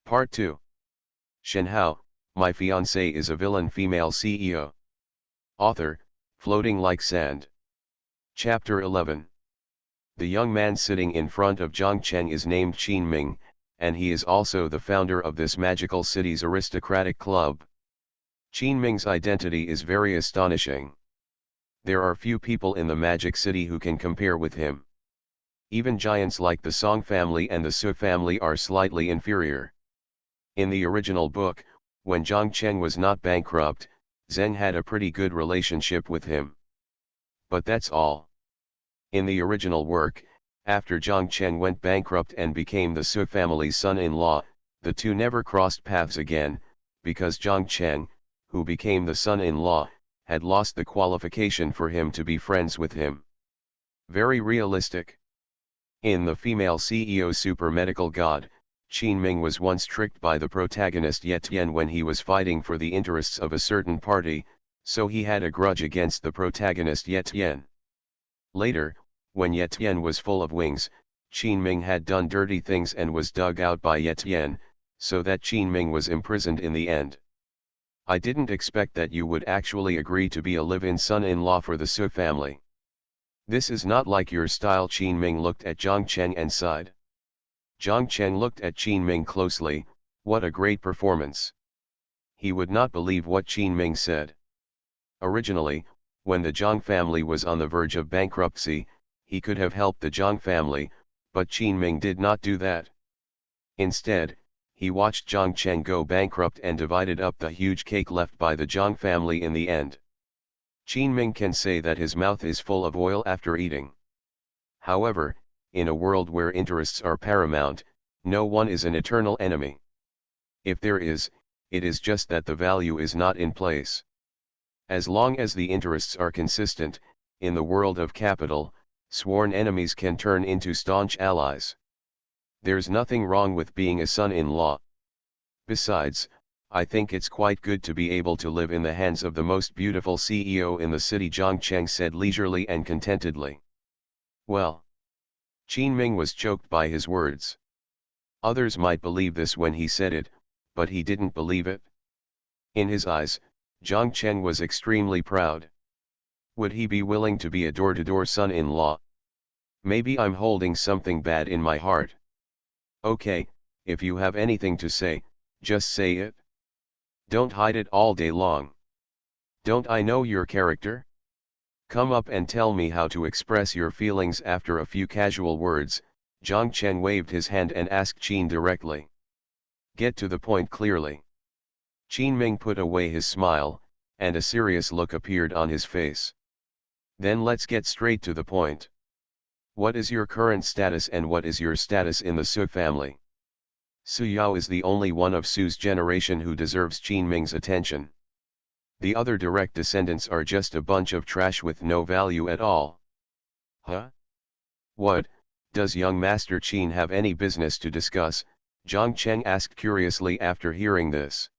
Part 2. Shenhao, my fiancée is a villain female CEO. Author, Floating Like Sand. Chapter 11. The young man sitting in front of Zhang Cheng is named Qin Ming, and he is also the founder of this magical city's aristocratic club. Qin Ming's identity is very astonishing. There are few people in the magic city who can compare with him. Even giants like the Song family and the Su family are slightly inferior. In the original book, when Zhang Cheng was not bankrupt, Zheng had a pretty good relationship with him. But that's all. In the original work, after Zhang Cheng went bankrupt and became the Su family's son-in-law, the two never crossed paths again, because Zhang Cheng, who became the son-in-law, had lost the qualification for him to be friends with him. Very realistic. In the female CEO Super Medical God, Qin Ming was once tricked by the protagonist Ye Tian when he was fighting for the interests of a certain party, so he had a grudge against the protagonist Ye Tian. Later, when Ye Tian was full of wings, Qin Ming had done dirty things and was dug out by Ye Tian, so that Qin Ming was imprisoned in the end. I didn't expect that you would actually agree to be a live-in son-in-law for the Su family. This is not like your style. Qin Ming looked at Zhang Cheng and sighed. Zhang Cheng looked at Qin Ming closely. What a great performance. He would not believe what Qin Ming said. Originally, when the Zhang family was on the verge of bankruptcy, he could have helped the Zhang family, but Qin Ming did not do that. Instead, he watched Zhang Cheng go bankrupt and divided up the huge cake left by the Zhang family in the end. Qin Ming can say that his mouth is full of oil after eating. However, in a world where interests are paramount, no one is an eternal enemy. If there is, it is just that the value is not in place. As long as the interests are consistent, in the world of capital, sworn enemies can turn into staunch allies. There's nothing wrong with being a son-in-law. Besides, I think it's quite good to be able to live in the hands of the most beautiful CEO in the city, Zhang Cheng said leisurely and contentedly. Well. Qin Ming was choked by his words. Others might believe this when he said it, but he didn't believe it. In his eyes, Zhang Cheng was extremely proud. Would he be willing to be a door-to-door son-in-law? Maybe I'm holding something bad in my heart. Okay, if you have anything to say, just say it. Don't hide it all day long. Don't I know your character? Come up and tell me how to express your feelings. After a few casual words, Zhang Cheng waved his hand and asked Qin directly. Get to the point clearly. Qin Ming put away his smile, and a serious look appeared on his face. Then let's get straight to the point. What is your current status and what is your status in the Su family? Su Yao is the only one of Su's generation who deserves Qin Ming's attention. The other direct descendants are just a bunch of trash with no value at all. Huh? What, does young Master Qin have any business to discuss? Zhang Cheng asked curiously after hearing this.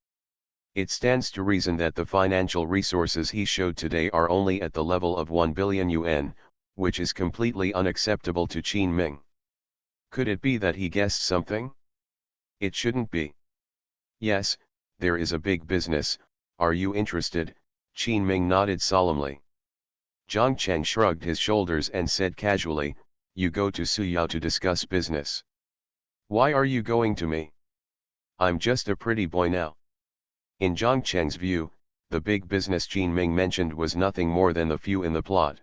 It stands to reason that the financial resources he showed today are only at the level of 1 billion yuan, which is completely unacceptable to Qin Ming. Could it be that he guessed something? It shouldn't be. Yes, there is a big business. Are you interested? Qin Ming nodded solemnly. Zhang Cheng shrugged his shoulders and said casually, you go to Su Yao to discuss business. Why are you going to me? I'm just a pretty boy now. In Zhang Cheng's view, the big business Qin Ming mentioned was nothing more than the few in the plot.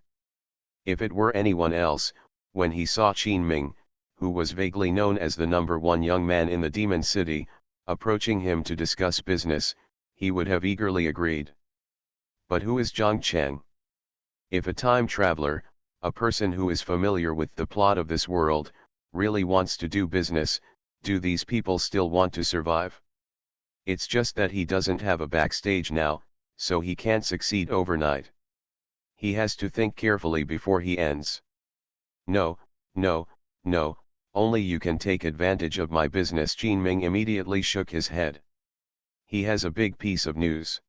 If it were anyone else, when he saw Qin Ming, who was vaguely known as the #1 young man in the Demon City, approaching him to discuss business, he would have eagerly agreed. But who is Zhang Cheng? If a time traveler, a person who is familiar with the plot of this world, really wants to do business, do these people still want to survive? It's just that he doesn't have a backstage now, so he can't succeed overnight. He has to think carefully before he ends. No, no, no, only you can take advantage of my business. Qin Ming immediately shook his head. He has a big piece of news.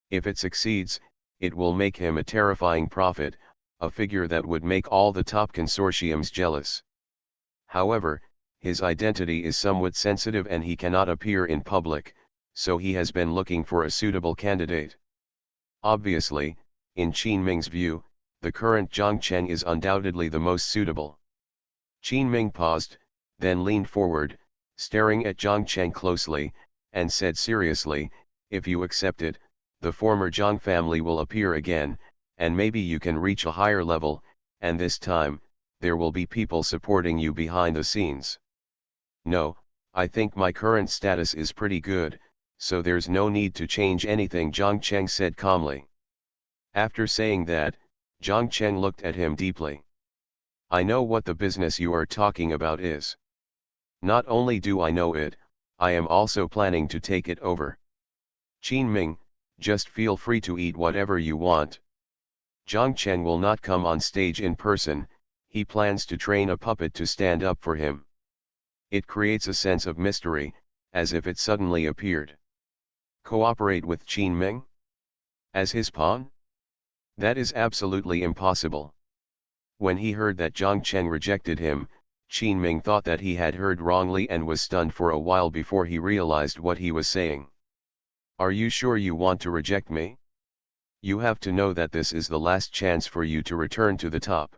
If it succeeds, it will make him a terrifying profit, a figure that would make all the top consortiums jealous. However, his identity is somewhat sensitive and he cannot appear in public, so he has been looking for a suitable candidate. Obviously, in Qin Ming's view, the current Zhang Cheng is undoubtedly the most suitable. Qin Ming paused, then leaned forward, staring at Zhang Cheng closely, and said seriously, "If you accept it, the former Zhang family will appear again, and maybe you can reach a higher level, and this time, there will be people supporting you behind the scenes." "No, I think my current status is pretty good, so there's no need to change anything," Zhang Cheng said calmly. After saying that, Zhang Cheng looked at him deeply. "I know what the business you are talking about is. Not only do I know it, I am also planning to take it over. Qin Ming, just feel free to eat whatever you want. Zhang Cheng will not come on stage in person, he plans to train a puppet to stand up for him. It creates a sense of mystery, as if it suddenly appeared. Cooperate with Qin Ming? As his pawn? That is absolutely impossible." When he heard that Zhang Cheng rejected him, Qin Ming thought that he had heard wrongly and was stunned for a while before he realized what he was saying. "Are you sure you want to reject me? You have to know that this is the last chance for you to return to the top."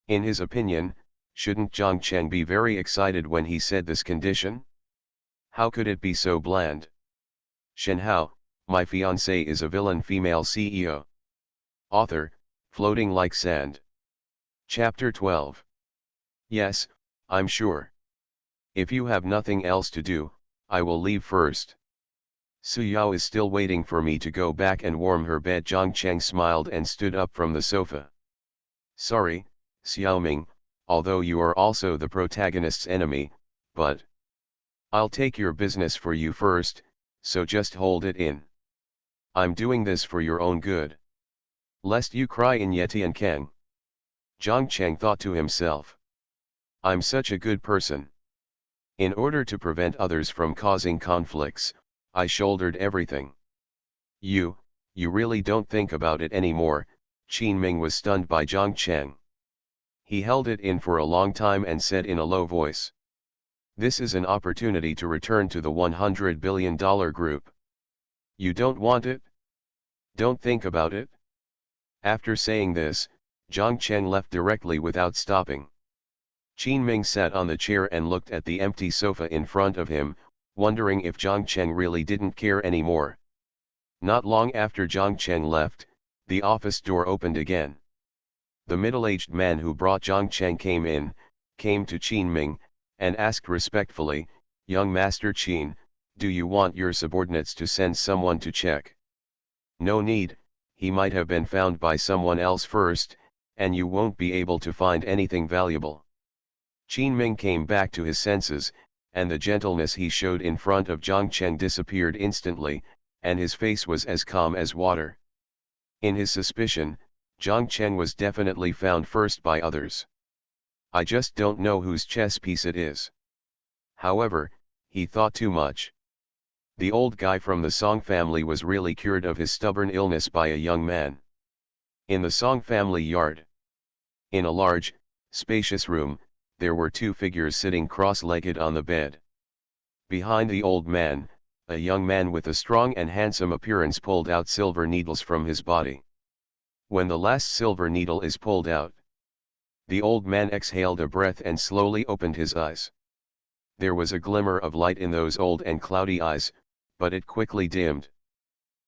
In his opinion, shouldn't Zhang Cheng be very excited when he said this condition? How could it be so bland? Shenhao, My Fiancée is a Villain Female CEO. Author, Floating Like Sand. Chapter 12. Yes, I'm sure. If you have nothing else to do, I will leave first. Su Yao is still waiting for me to go back and warm her bed. Zhang Cheng smiled and stood up from the sofa. Sorry, Xiaoming, although you are also the protagonist's enemy, but I'll take your business for you first, so just hold it in. I'm doing this for your own good. Lest you cry in Yetian Kang. Zhang Cheng thought to himself. I'm such a good person. In order to prevent others from causing conflicts, I shouldered everything. You really don't think about it anymore. Qin Ming was stunned by Zhang Cheng. He held it in for a long time and said in a low voice. This is an opportunity to return to the $100 billion group. You don't want it? Don't think about it? After saying this, Zhang Cheng left directly without stopping. Qin Ming sat on the chair and looked at the empty sofa in front of him, wondering if Zhang Cheng really didn't care anymore. Not long after Zhang Cheng left, the office door opened again. The middle-aged man who brought Zhang Cheng came to Qin Ming, and asked respectfully, "Young Master Qin, do you want your subordinates to send someone to check?" "No need, he might have been found by someone else first, and you won't be able to find anything valuable." Qin Ming came back to his senses, and the gentleness he showed in front of Zhang Cheng disappeared instantly, and his face was as calm as water. In his suspicion, Zhang Cheng was definitely found first by others. I just don't know whose chess piece it is. However, he thought too much. The old guy from the Song family was really cured of his stubborn illness by a young man. In the Song family yard. In a large, spacious room, there were two figures sitting cross-legged on the bed. Behind the old man, a young man with a strong and handsome appearance pulled out silver needles from his body. When the last silver needle is pulled out, the old man exhaled a breath and slowly opened his eyes. There was a glimmer of light in those old and cloudy eyes, but it quickly dimmed.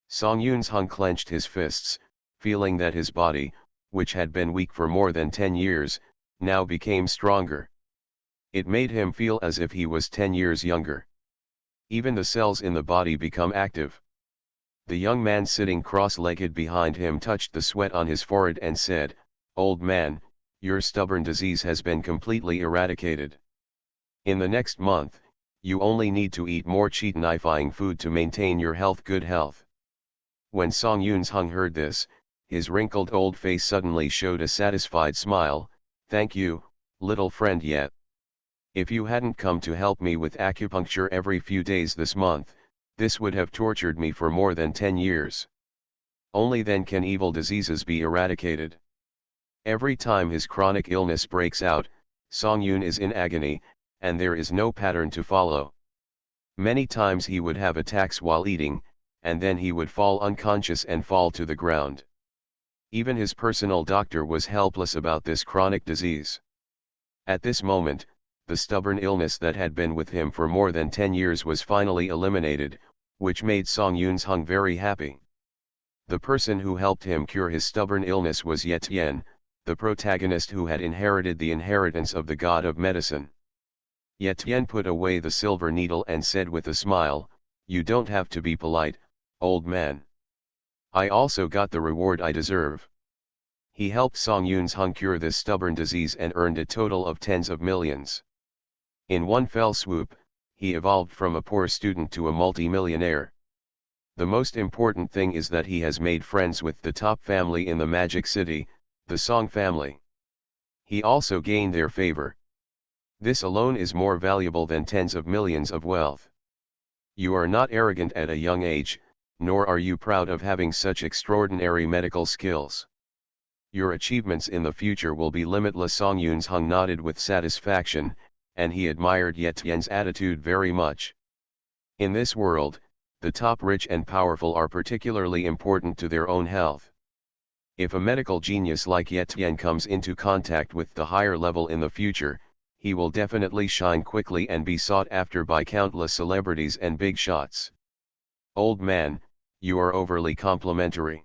Song Yun's Hung clenched his fists, feeling that his body, which had been weak for more than 10 years, now became stronger. It made him feel as if he was 10 years younger. Even the cells in the body become active. The young man sitting cross-legged behind him touched the sweat on his forehead and said, "Old man, your stubborn disease has been completely eradicated. In the next month, you only need to eat more cheatinifying food to maintain your good health." When Song Yun's Hung heard this, his wrinkled old face suddenly showed a satisfied smile. "Thank you, little friend yet. If you hadn't come to help me with acupuncture every few days this month, this would have tortured me for more than 10 years. Only then can evil diseases be eradicated." Every time his chronic illness breaks out, Song Yun is in agony, and there is no pattern to follow. Many times he would have attacks while eating, and then he would fall unconscious and fall to the ground. Even his personal doctor was helpless about this chronic disease. At this moment, the stubborn illness that had been with him for more than 10 years was finally eliminated, which made Song Yun-sung very happy. The person who helped him cure his stubborn illness was Ye Tian, the protagonist who had inherited the inheritance of the god of medicine. Ye Tian put away the silver needle and said with a smile, "You don't have to be polite, old man. I also got the reward I deserve." He helped Song Yun-sung cure this stubborn disease and earned a total of tens of millions. In one fell swoop, he evolved from a poor student to a multi-millionaire. The most important thing is that he has made friends with the top family in the Magic City, the Song family. He also gained their favor. This alone is more valuable than tens of millions of wealth. You are not arrogant at a young age, nor are you proud of having such extraordinary medical skills. Your achievements in the future will be limitless. Song Yun-sung nodded with satisfaction, and he admired Ye Tian's attitude very much. In this world, the top rich and powerful are particularly important to their own health. If a medical genius like Ye Tian comes into contact with the higher level in the future, he will definitely shine quickly and be sought after by countless celebrities and big shots. Old man, you are overly complimentary.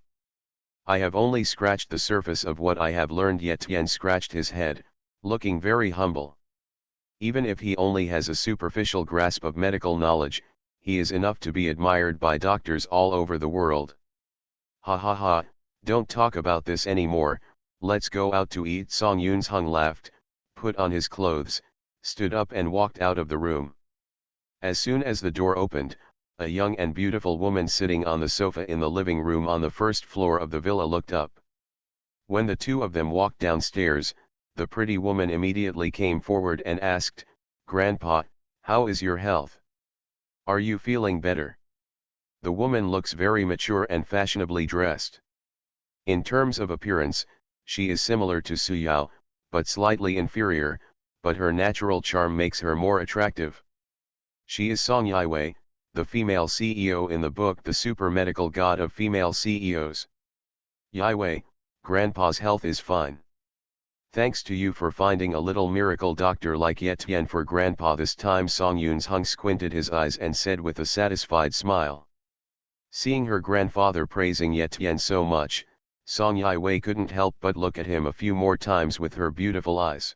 I have only scratched the surface of what I have learned. Ye Tian scratched his head, looking very humble. Even if he only has a superficial grasp of medical knowledge, he is enough to be admired by doctors all over the world. Ha ha ha, don't talk about this anymore, let's go out to eat. Song Yun-sung laughed, put on his clothes, stood up and walked out of the room. As soon as the door opened, a young and beautiful woman sitting on the sofa in the living room on the first floor of the villa looked up. When the two of them walked downstairs, the pretty woman immediately came forward and asked, "Grandpa, how is your health? Are you feeling better?" The woman looks very mature and fashionably dressed. In terms of appearance, she is similar to Su Yao, but slightly inferior, but her natural charm makes her more attractive. She is Song Yiwei, the female CEO in the book The Super Medical God of Female CEOs. "Yiwei, Grandpa's health is fine. Thanks to you for finding a little miracle doctor like Ye Tian for Grandpa this time." Song Yun-sung squinted his eyes and said with a satisfied smile. Seeing her grandfather praising Ye Tian so much, Song Yiwei couldn't help but look at him a few more times with her beautiful eyes.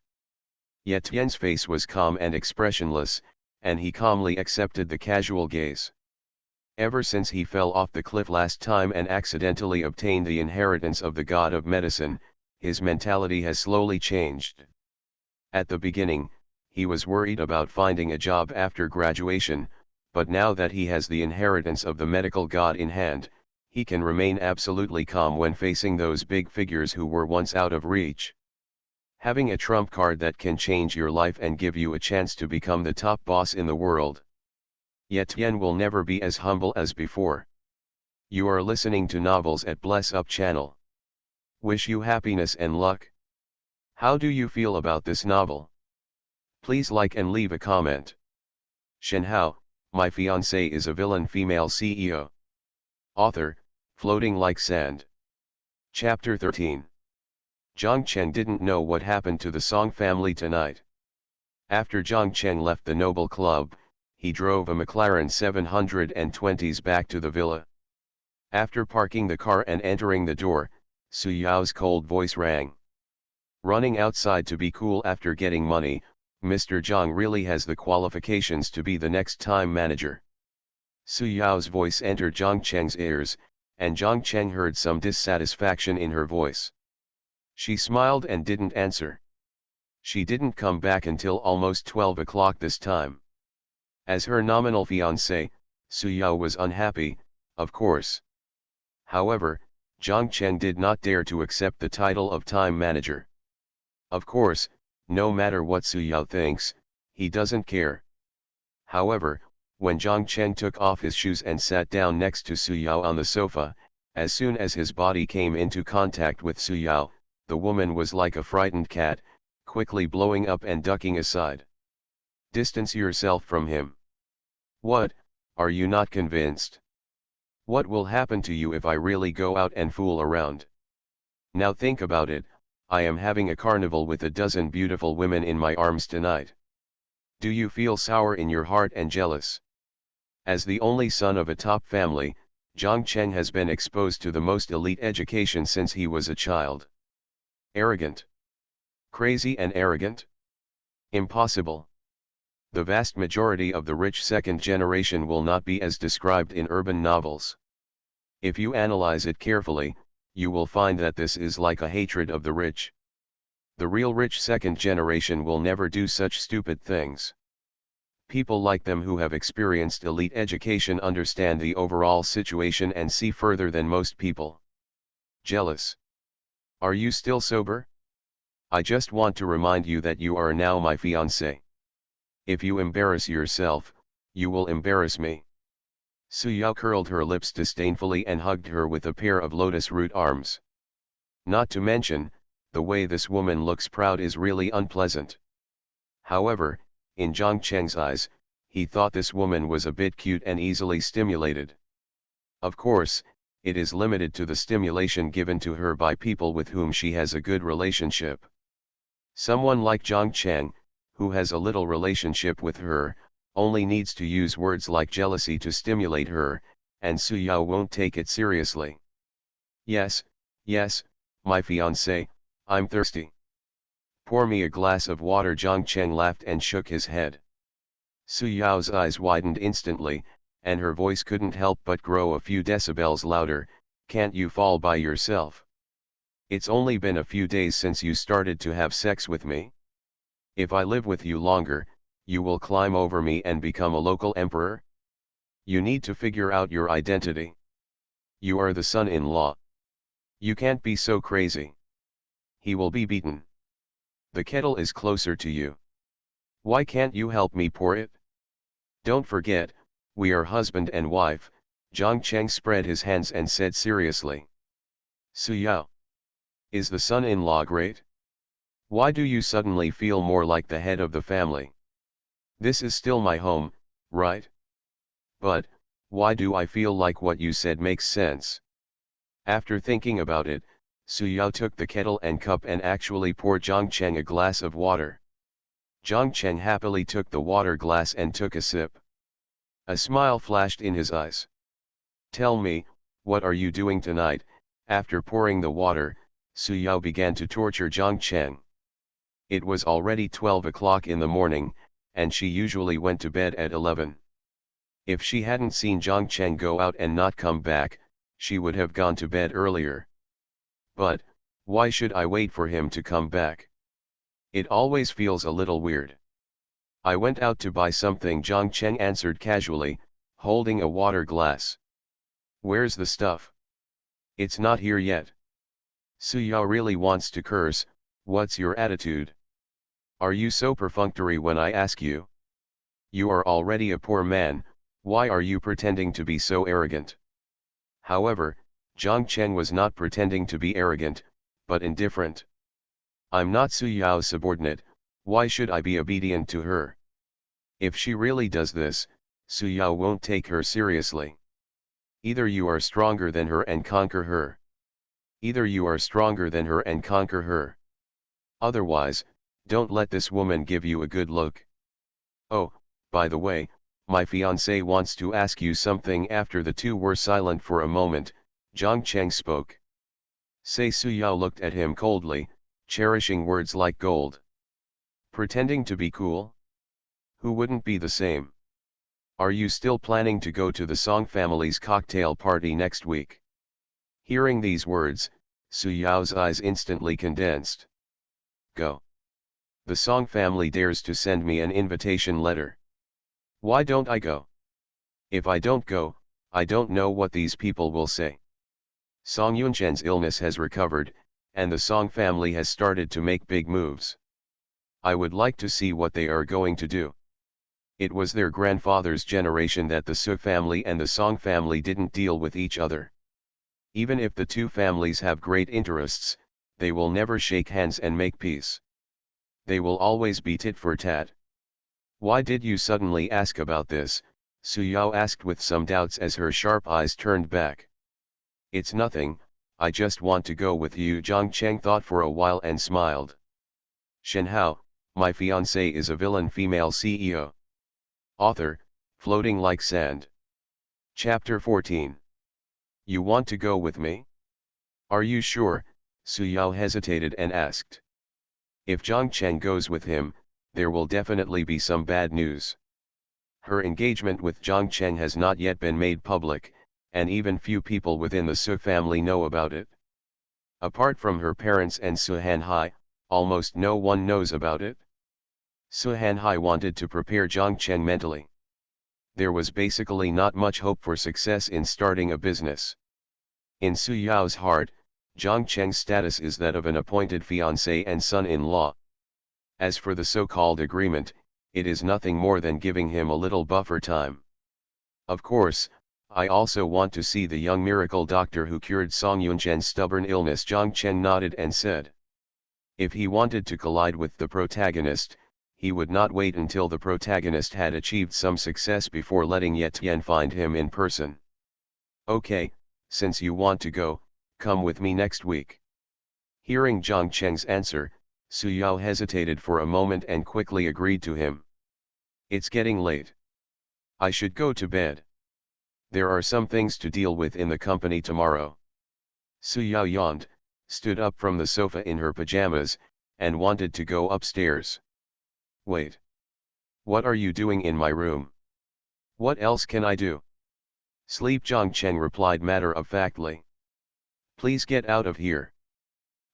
Ye Tian's face was calm and expressionless, and he calmly accepted the casual gaze. Ever since he fell off the cliff last time and accidentally obtained the inheritance of the god of medicine, his mentality has slowly changed. At the beginning, he was worried about finding a job after graduation, but now that he has the inheritance of the medical god in hand, he can remain absolutely calm when facing those big figures who were once out of reach. Having a trump card that can change your life and give you a chance to become the top boss in the world. Ye Tian will never be as humble as before. You are listening to Novels at Bless Up channel. Wish you happiness and luck. How do you feel about this novel? Please like and leave a comment. Shenhao, my fiancée is a villain female CEO. Author, Floating Like Sand. Chapter 13. Zhang Cheng didn't know what happened to the Song family tonight. After Zhang Cheng left the Noble Club, he drove a McLaren 720s back to the villa. After parking the car and entering the door, Su Yao's cold voice rang. Running outside to be cool after getting money, Mr. Zhang really has the qualifications to be the next time manager. Su Yao's voice entered Zhang Cheng's ears, and Zhang Cheng heard some dissatisfaction in her voice. She smiled and didn't answer. She didn't come back until almost 12 o'clock this time. As her nominal fiancé, Su Yao was unhappy, of course. However, Zhang Cheng did not dare to accept the title of time manager. Of course, no matter what Su Yao thinks, he doesn't care. However, when Zhang Cheng took off his shoes and sat down next to Su Yao on the sofa, as soon as his body came into contact with Su Yao, the woman was like a frightened cat, quickly blowing up and ducking aside. Distance yourself from him. What, are you not convinced? What will happen to you if I really go out and fool around? Now think about it, I am having a carnival with a dozen beautiful women in my arms tonight. Do you feel sour in your heart and jealous? As the only son of a top family, Zhang Cheng has been exposed to the most elite education since he was a child. Arrogant. Crazy and arrogant? Impossible. The vast majority of the rich second generation will not be as described in urban novels. If you analyze it carefully, you will find that this is like a hatred of the rich. The real rich second generation will never do such stupid things. People like them who have experienced elite education understand the overall situation and see further than most people. Jealous. Are you still sober? I just want to remind you that you are now my fiancé. If you embarrass yourself, you will embarrass me. Su Yao curled her lips disdainfully and hugged her with a pair of lotus root arms. Not to mention, the way this woman looks proud is really unpleasant. However, in Zhang Cheng's eyes, he thought this woman was a bit cute and easily stimulated. Of course, it is limited to the stimulation given to her by people with whom she has a good relationship. Someone like Zhang Cheng, who has a little relationship with her, only needs to use words like jealousy to stimulate her, and Su Yao won't take it seriously. Yes, my fiancé, I'm thirsty. Pour me a glass of water. Zhang Cheng laughed and shook his head. Su Yao's eyes widened instantly, and her voice couldn't help but grow a few decibels louder. Can't you fall by yourself? It's only been a few days since you started to have sex with me. If I live with you longer, you will climb over me and become a local emperor? You need to figure out your identity. You are the son-in-law. You can't be so crazy. He will be beaten. The kettle is closer to you. Why can't you help me pour it? Don't forget, we are husband and wife. Zhang Cheng spread his hands and said seriously. Su Yao. Is the son-in-law great? Why do you suddenly feel more like the head of the family? This is still my home, right? But, why do I feel like what you said makes sense? After thinking about it, Su Yao took the kettle and cup and actually poured Zhang Cheng a glass of water. Zhang Cheng happily took the water glass and took a sip. A smile flashed in his eyes. Tell me, what are you doing tonight? After pouring the water, Su Yao began to torture Zhang Cheng. It was already 12 o'clock in the morning, and she usually went to bed at 11. If she hadn't seen Zhang Cheng go out and not come back, she would have gone to bed earlier. But, why should I wait for him to come back? It always feels a little weird. I went out to buy something. Zhang Cheng answered casually, holding a water glass. Where's the stuff? It's not here yet. Su Yao really wants to curse. What's your attitude? Are you so perfunctory when I ask you? You are already a poor man, why are you pretending to be so arrogant? However, Zhang Cheng was not pretending to be arrogant, but indifferent. I'm not Su Yao's subordinate, why should I be obedient to her? If she really does this, Su Yao won't take her seriously. Either you are stronger than her and conquer her. Either you are stronger than her and conquer her. Otherwise, don't let this woman give you a good look. Oh, by the way, my fiancé wants to ask you something. After the two were silent for a moment, Zhang Cheng spoke. Say. Su Yao looked at him coldly, cherishing words like gold. Pretending to be cool? Who wouldn't be the same? Are you still planning to go to the Song family's cocktail party next week? Hearing these words, Su Yao's eyes instantly condensed. Go. The Song family dares to send me an invitation letter. Why don't I go? If I don't go, I don't know what these people will say. Song Yunshen's illness has recovered, and the Song family has started to make big moves. I would like to see what they are going to do. It was their grandfather's generation that the Su family and the Song family didn't deal with each other. Even if the two families have great interests, they will never shake hands and make peace. They will always be tit for tat. Why did you suddenly ask about this? Su Yao asked with some doubts as her sharp eyes turned back. It's nothing, I just want to go with you. Zhang Cheng thought for a while and smiled. Shenhao, my fiancée is a villain female CEO. Author, Floating Like Sand. Chapter 14. You want to go with me? Are you sure? Su Yao hesitated and asked. If Zhang Cheng goes with him, there will definitely be some bad news. Her engagement with Zhang Cheng has not yet been made public, and even few people within the Su family know about it. Apart from her parents and Su Hanhai, almost no one knows about it. Su Hanhai wanted to prepare Zhang Cheng mentally. There was basically not much hope for success in starting a business. In Su Yao's heart, Zhang Cheng's status is that of an appointed fiancé and son-in-law. As for the so-called agreement, it is nothing more than giving him a little buffer time. Of course, I also want to see the young miracle doctor who cured Song Yunchen's stubborn illness. Zhang Cheng nodded and said. If he wanted to collide with the protagonist, he would not wait until the protagonist had achieved some success before letting Ye Tian find him in person. Okay, since you want to go, come with me next week. Hearing Zhang Cheng's answer, Su Yao hesitated for a moment and quickly agreed to him. It's getting late. I should go to bed. There are some things to deal with in the company tomorrow. Su Yao yawned, stood up from the sofa in her pajamas, and wanted to go upstairs. Wait. What are you doing in my room? What else can I do? Sleep. Zhang Cheng replied matter-of-factly. Please get out of here.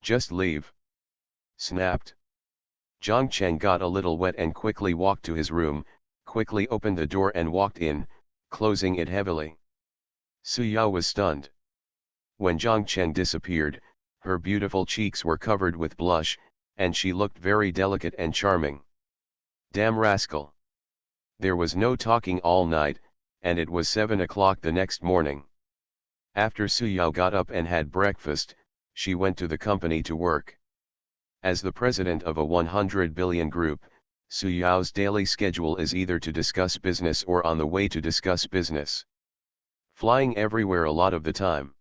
Just leave. Snapped. Zhang Cheng got a little wet and quickly walked to his room, quickly opened the door and walked in, closing it heavily. Su Yao was stunned. When Zhang Cheng disappeared, her beautiful cheeks were covered with blush, and she looked very delicate and charming. Damn rascal. There was no talking all night, and it was 7 o'clock the next morning. After Su Yao got up and had breakfast, she went to the company to work. As the president of a 100 billion group, Su Yao's daily schedule is either to discuss business or on the way to discuss business. Flying everywhere a lot of the time.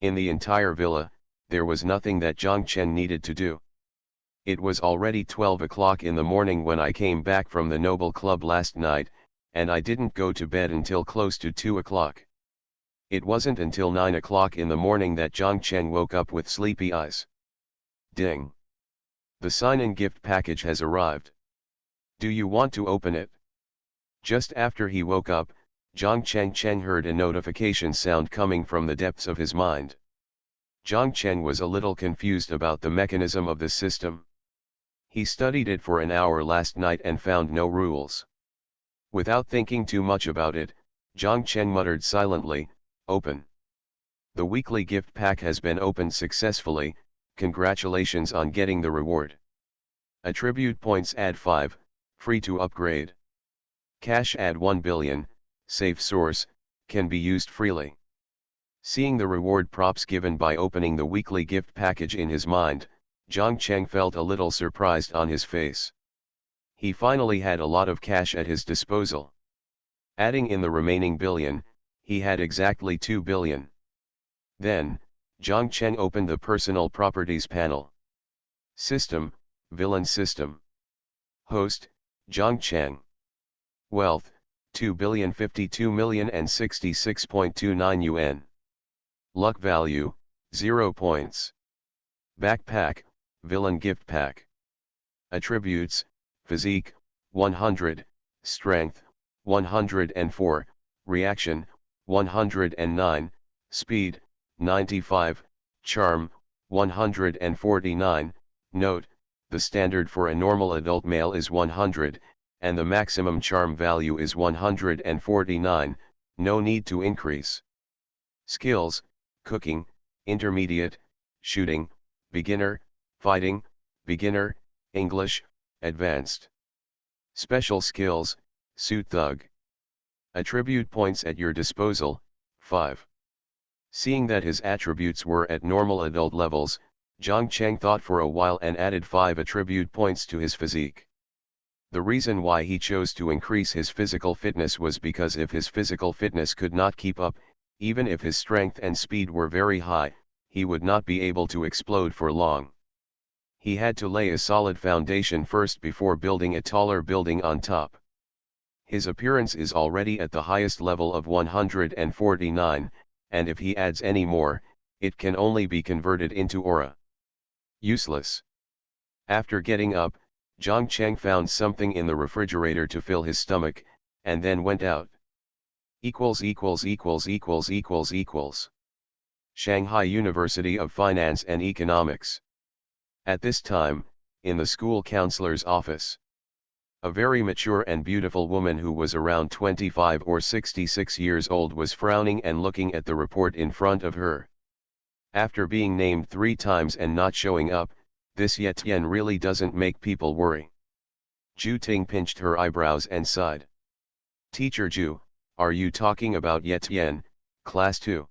In the entire villa, there was nothing that Zhang Cheng needed to do. It was already 12 o'clock in the morning when I came back from the Noble Club last night, and I didn't go to bed until close to 2 o'clock. It wasn't until 9 o'clock in the morning that Zhang Cheng woke up with sleepy eyes. Ding! The sign-in gift package has arrived. Do you want to open it? Just after he woke up, Zhang Cheng heard a notification sound coming from the depths of his mind. Zhang Cheng was a little confused about the mechanism of the system. He studied it for an hour last night and found no rules. Without thinking too much about it, Zhang Cheng muttered silently, "Open." The weekly gift pack has been opened successfully. Congratulations on getting the reward. Attribute points add 5, free to upgrade. Cash add 1 billion, safe source, can be used freely. Seeing the reward props given by opening the weekly gift package in his mind, Zhang Cheng felt a little surprised on his face. He finally had a lot of cash at his disposal. Adding in the remaining billion, he had exactly 2 billion. Then, Zhang Cheng opened the Personal Properties panel. System, Villain System. Host, Zhang Cheng. Wealth, 2,052,066.29 yuan. Luck value, 0 points. Backpack, Villain Gift Pack. Attributes, Physique, 100, Strength, 104, Reaction, 109, Speed, 95, Charm, 149. Note, the standard for a normal adult male is 100, and the maximum charm value is 149, no need to increase. Skills, Cooking, Intermediate, Shooting, Beginner, Fighting, Beginner, English, Advanced. Special Skills, Suit Thug. Attribute points at your disposal, 5. Seeing that his attributes were at normal adult levels, Zhang Cheng thought for a while and added 5 attribute points to his physique. The reason why he chose to increase his physical fitness was because if his physical fitness could not keep up, even if his strength and speed were very high, he would not be able to explode for long. He had to lay a solid foundation first before building a taller building on top. His appearance is already at the highest level of 149, and if he adds any more, it can only be converted into aura. Useless. After getting up, Zhang Cheng found something in the refrigerator to fill his stomach, and then went out. Shanghai University of Finance and Economics. At this time, in the school counselor's office, a very mature and beautiful woman who was around 25 or 66 years old was frowning and looking at the report in front of her. After being named 3 times and not showing up, this Yetian really doesn't make people worry. Zhu Ting pinched her eyebrows and sighed. Teacher Zhu, are you talking about Yetian, class 2?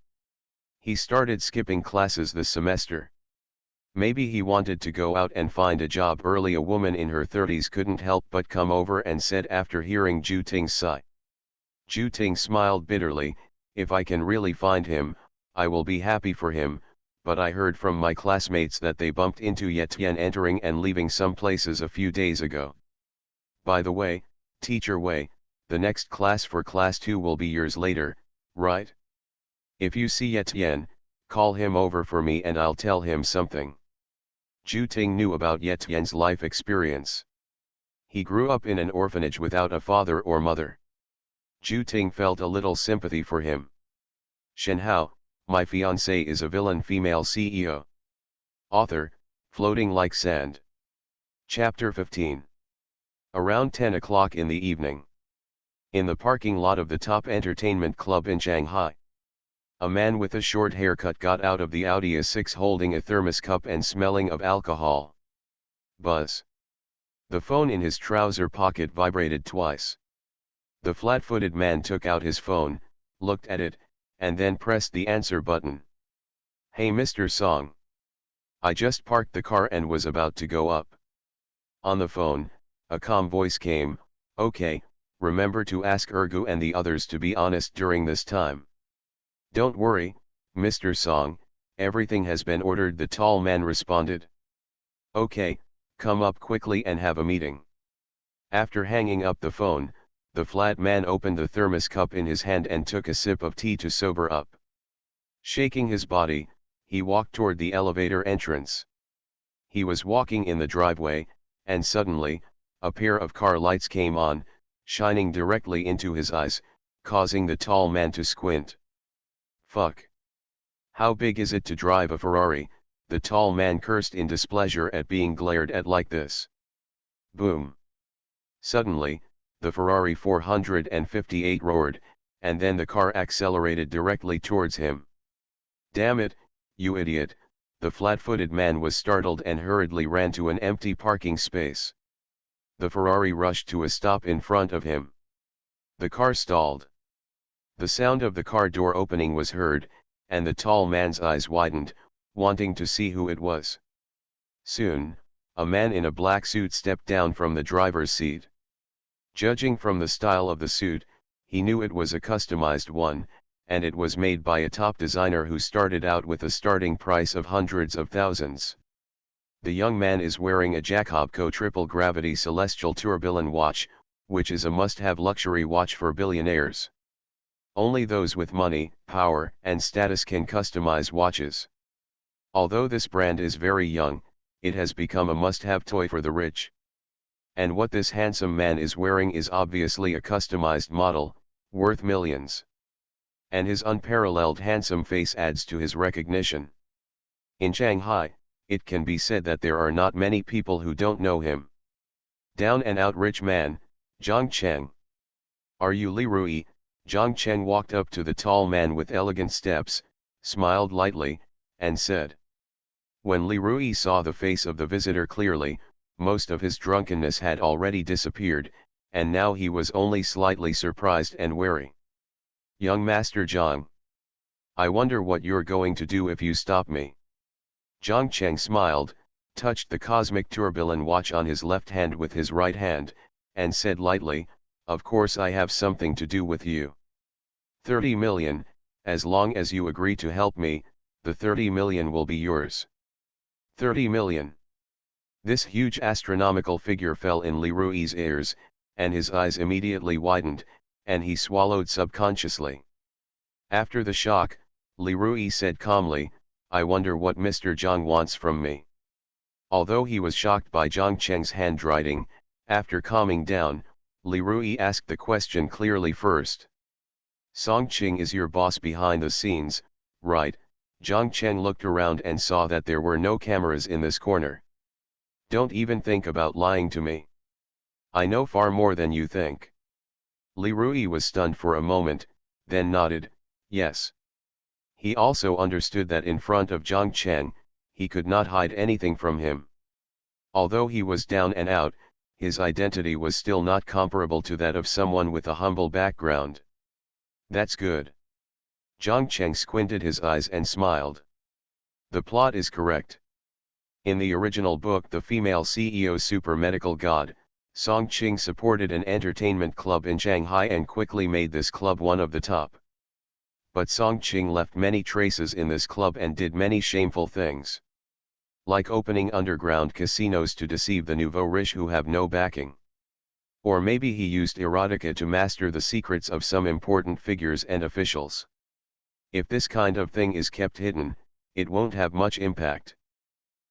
He started skipping classes this semester. Maybe he wanted to go out and find a job early. A woman in her 30s couldn't help but come over and said after hearing Zhu Ting's sigh. Zhu Ting smiled bitterly, if I can really find him, I will be happy for him, but I heard from my classmates that they bumped into Yetian entering and leaving some places a few days ago. By the way, Teacher Wei, the next class for class 2 will be years later, right? If you see Yetian, call him over for me and I'll tell him something. Zhu Ting knew about Yetian's life experience. He grew up in an orphanage without a father or mother. Zhu Ting felt a little sympathy for him. Shenhao, my fiancée is a villain female CEO. Author, Floating Like Sand. Chapter 15. Around 10 o'clock in the evening. In the parking lot of the top entertainment club in Shanghai. A man with a short haircut got out of the Audi A6 holding a thermos cup and smelling of alcohol. Buzz. The phone in his trouser pocket vibrated twice. The flat-footed man took out his phone, looked at it, and then pressed the answer button. Hey Mr. Song. I just parked the car and was about to go up. On the phone, a calm voice came, okay, remember to ask Ergu and the others to be honest during this time. Don't worry, Mr. Song, everything has been ordered, the tall man responded. Okay, come up quickly and have a meeting. After hanging up the phone, the flat man opened the thermos cup in his hand and took a sip of tea to sober up. Shaking his body, he walked toward the elevator entrance. He was walking in the driveway, and suddenly, a pair of car lights came on, shining directly into his eyes, causing the tall man to squint. Fuck. How big is it to drive a Ferrari? The tall man cursed in displeasure at being glared at like this. Boom. Suddenly, the Ferrari 458 roared, and then the car accelerated directly towards him. Damn it, you idiot, the flat-footed man was startled and hurriedly ran to an empty parking space. The Ferrari rushed to a stop in front of him. The car stalled. The sound of the car door opening was heard, and the tall man's eyes widened, wanting to see who it was. Soon, a man in a black suit stepped down from the driver's seat. Judging from the style of the suit, he knew it was a customized one, and it was made by a top designer who started out with a starting price of hundreds of thousands. The young man is wearing a Jakobko Triple Gravity Celestial Tourbillon watch, which is a must-have luxury watch for billionaires. Only those with money, power, and status can customize watches. Although this brand is very young, it has become a must-have toy for the rich. And what this handsome man is wearing is obviously a customized model, worth millions. And his unparalleled handsome face adds to his recognition. In Shanghai, it can be said that there are not many people who don't know him. Down and out rich man, Zhang Cheng. Are you Li Rui? Zhang Cheng walked up to the tall man with elegant steps, smiled lightly, and said. When Li Rui saw the face of the visitor clearly, most of his drunkenness had already disappeared, and now he was only slightly surprised and wary. Young Master Zhang. I wonder what you're going to do if you stop me. Zhang Cheng smiled, touched the cosmic tourbillon watch on his left hand with his right hand, and said lightly, "Of course I have something to do with you. 30 million, as long as you agree to help me, the 30 million will be yours." 30 million. This huge astronomical figure fell in Li Rui's ears, and his eyes immediately widened, and he swallowed subconsciously. After the shock, Li Rui said calmly, "I wonder what Mr. Zhang wants from me." Although he was shocked by Zhang Cheng's handwriting, after calming down, Li Rui asked the question clearly first. "Song Qing is your boss behind the scenes, right?" Zhang Cheng looked around and saw that there were no cameras in this corner. "Don't even think about lying to me. I know far more than you think." Li Rui was stunned for a moment, then nodded, "Yes." He also understood that in front of Zhang Cheng, he could not hide anything from him. Although he was down and out, his identity was still not comparable to that of someone with a humble background. "That's good." Zhang Cheng squinted his eyes and smiled. "The plot is correct. In the original book The Female CEO Super Medical God, Song Qing supported an entertainment club in Shanghai and quickly made this club one of the top. But Song Qing left many traces in this club and did many shameful things. Like opening underground casinos to deceive the nouveau riche who have no backing. Or maybe he used erotica to master the secrets of some important figures and officials. If this kind of thing is kept hidden, it won't have much impact.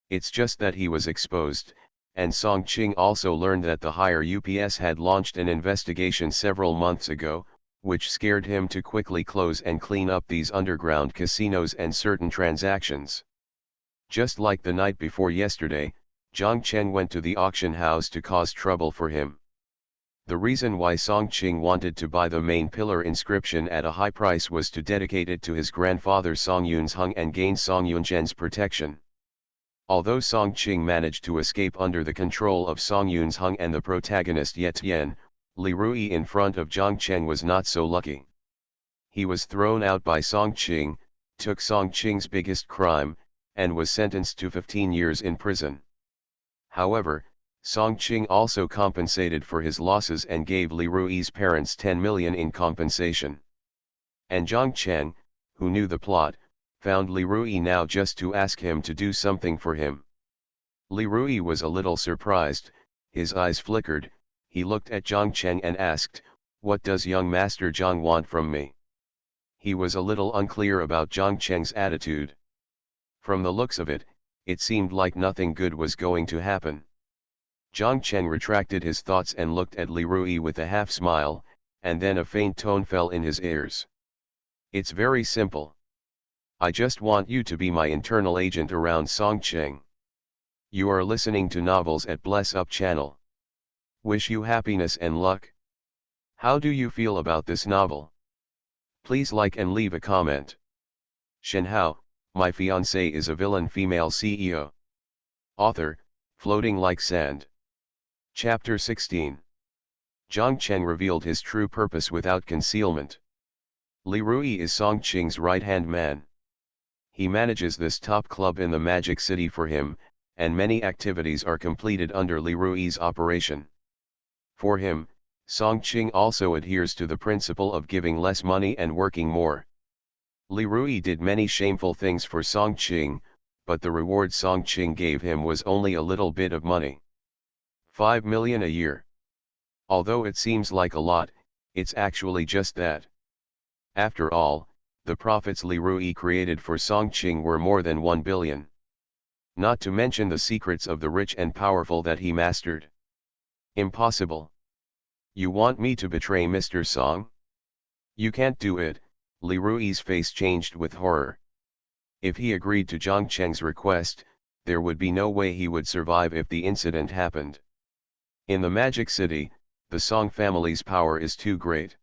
It's just that he was exposed, and Song Qing also learned that the higher UPS had launched an investigation several months ago, which scared him to quickly close and clean up these underground casinos and certain transactions. Just like the night before yesterday, Zhang Cheng went to the auction house to cause trouble for him. The reason why Song Qing wanted to buy the main pillar inscription at a high price was to dedicate it to his grandfather Song Yunzheng and gain Song Yunzhen's protection. Although Song Qing managed to escape under the control of Song Yunzheng and the protagonist Ye Tian, Li Rui in front of Zhang Cheng was not so lucky. He was thrown out by Song Qing, took Song Qing's biggest crime, and was sentenced to 15 years in prison. However, Song Qing also compensated for his losses and gave Li Rui's parents 10 million in compensation. And Zhang Cheng, who knew the plot, found Li Rui now just to ask him to do something for him. Li Rui was a little surprised, his eyes flickered, he looked at Zhang Cheng and asked, "What does young Master Zhang want from me?" He was a little unclear about Zhang Cheng's attitude. From the looks of it, it seemed like nothing good was going to happen. Zhang Cheng retracted his thoughts and looked at Li Rui with a half smile, and then a faint tone fell in his ears. "It's very simple. I just want you to be my internal agent around Song Qing. You are listening to Novels at Bless Up channel. Wish you happiness and luck. How do you feel about this novel? Please like and leave a comment." Shenhao, My Fiancée is a Villain Female CEO. Author, Floating Like Sand. Chapter 16. Zhang Cheng revealed his true purpose without concealment. Li Rui is Song Qing's right-hand man. He manages this top club in the Magic City for him, and many activities are completed under Li Rui's operation. For him, Song Qing also adheres to the principle of giving less money and working more. Li Rui did many shameful things for Song Qing, but the reward Song Qing gave him was only a little bit of money. 5 million a year. Although it seems like a lot, it's actually just that. After all, the profits Li Rui created for Song Qing were more than 1 billion. Not to mention the secrets of the rich and powerful that he mastered. Impossible. You want me to betray Mr. Song? You can't do it. Li Rui's face changed with horror. If he agreed to Zhang Cheng's request, there would be no way he would survive if the incident happened. In the Magic City, the Song family's power is too great.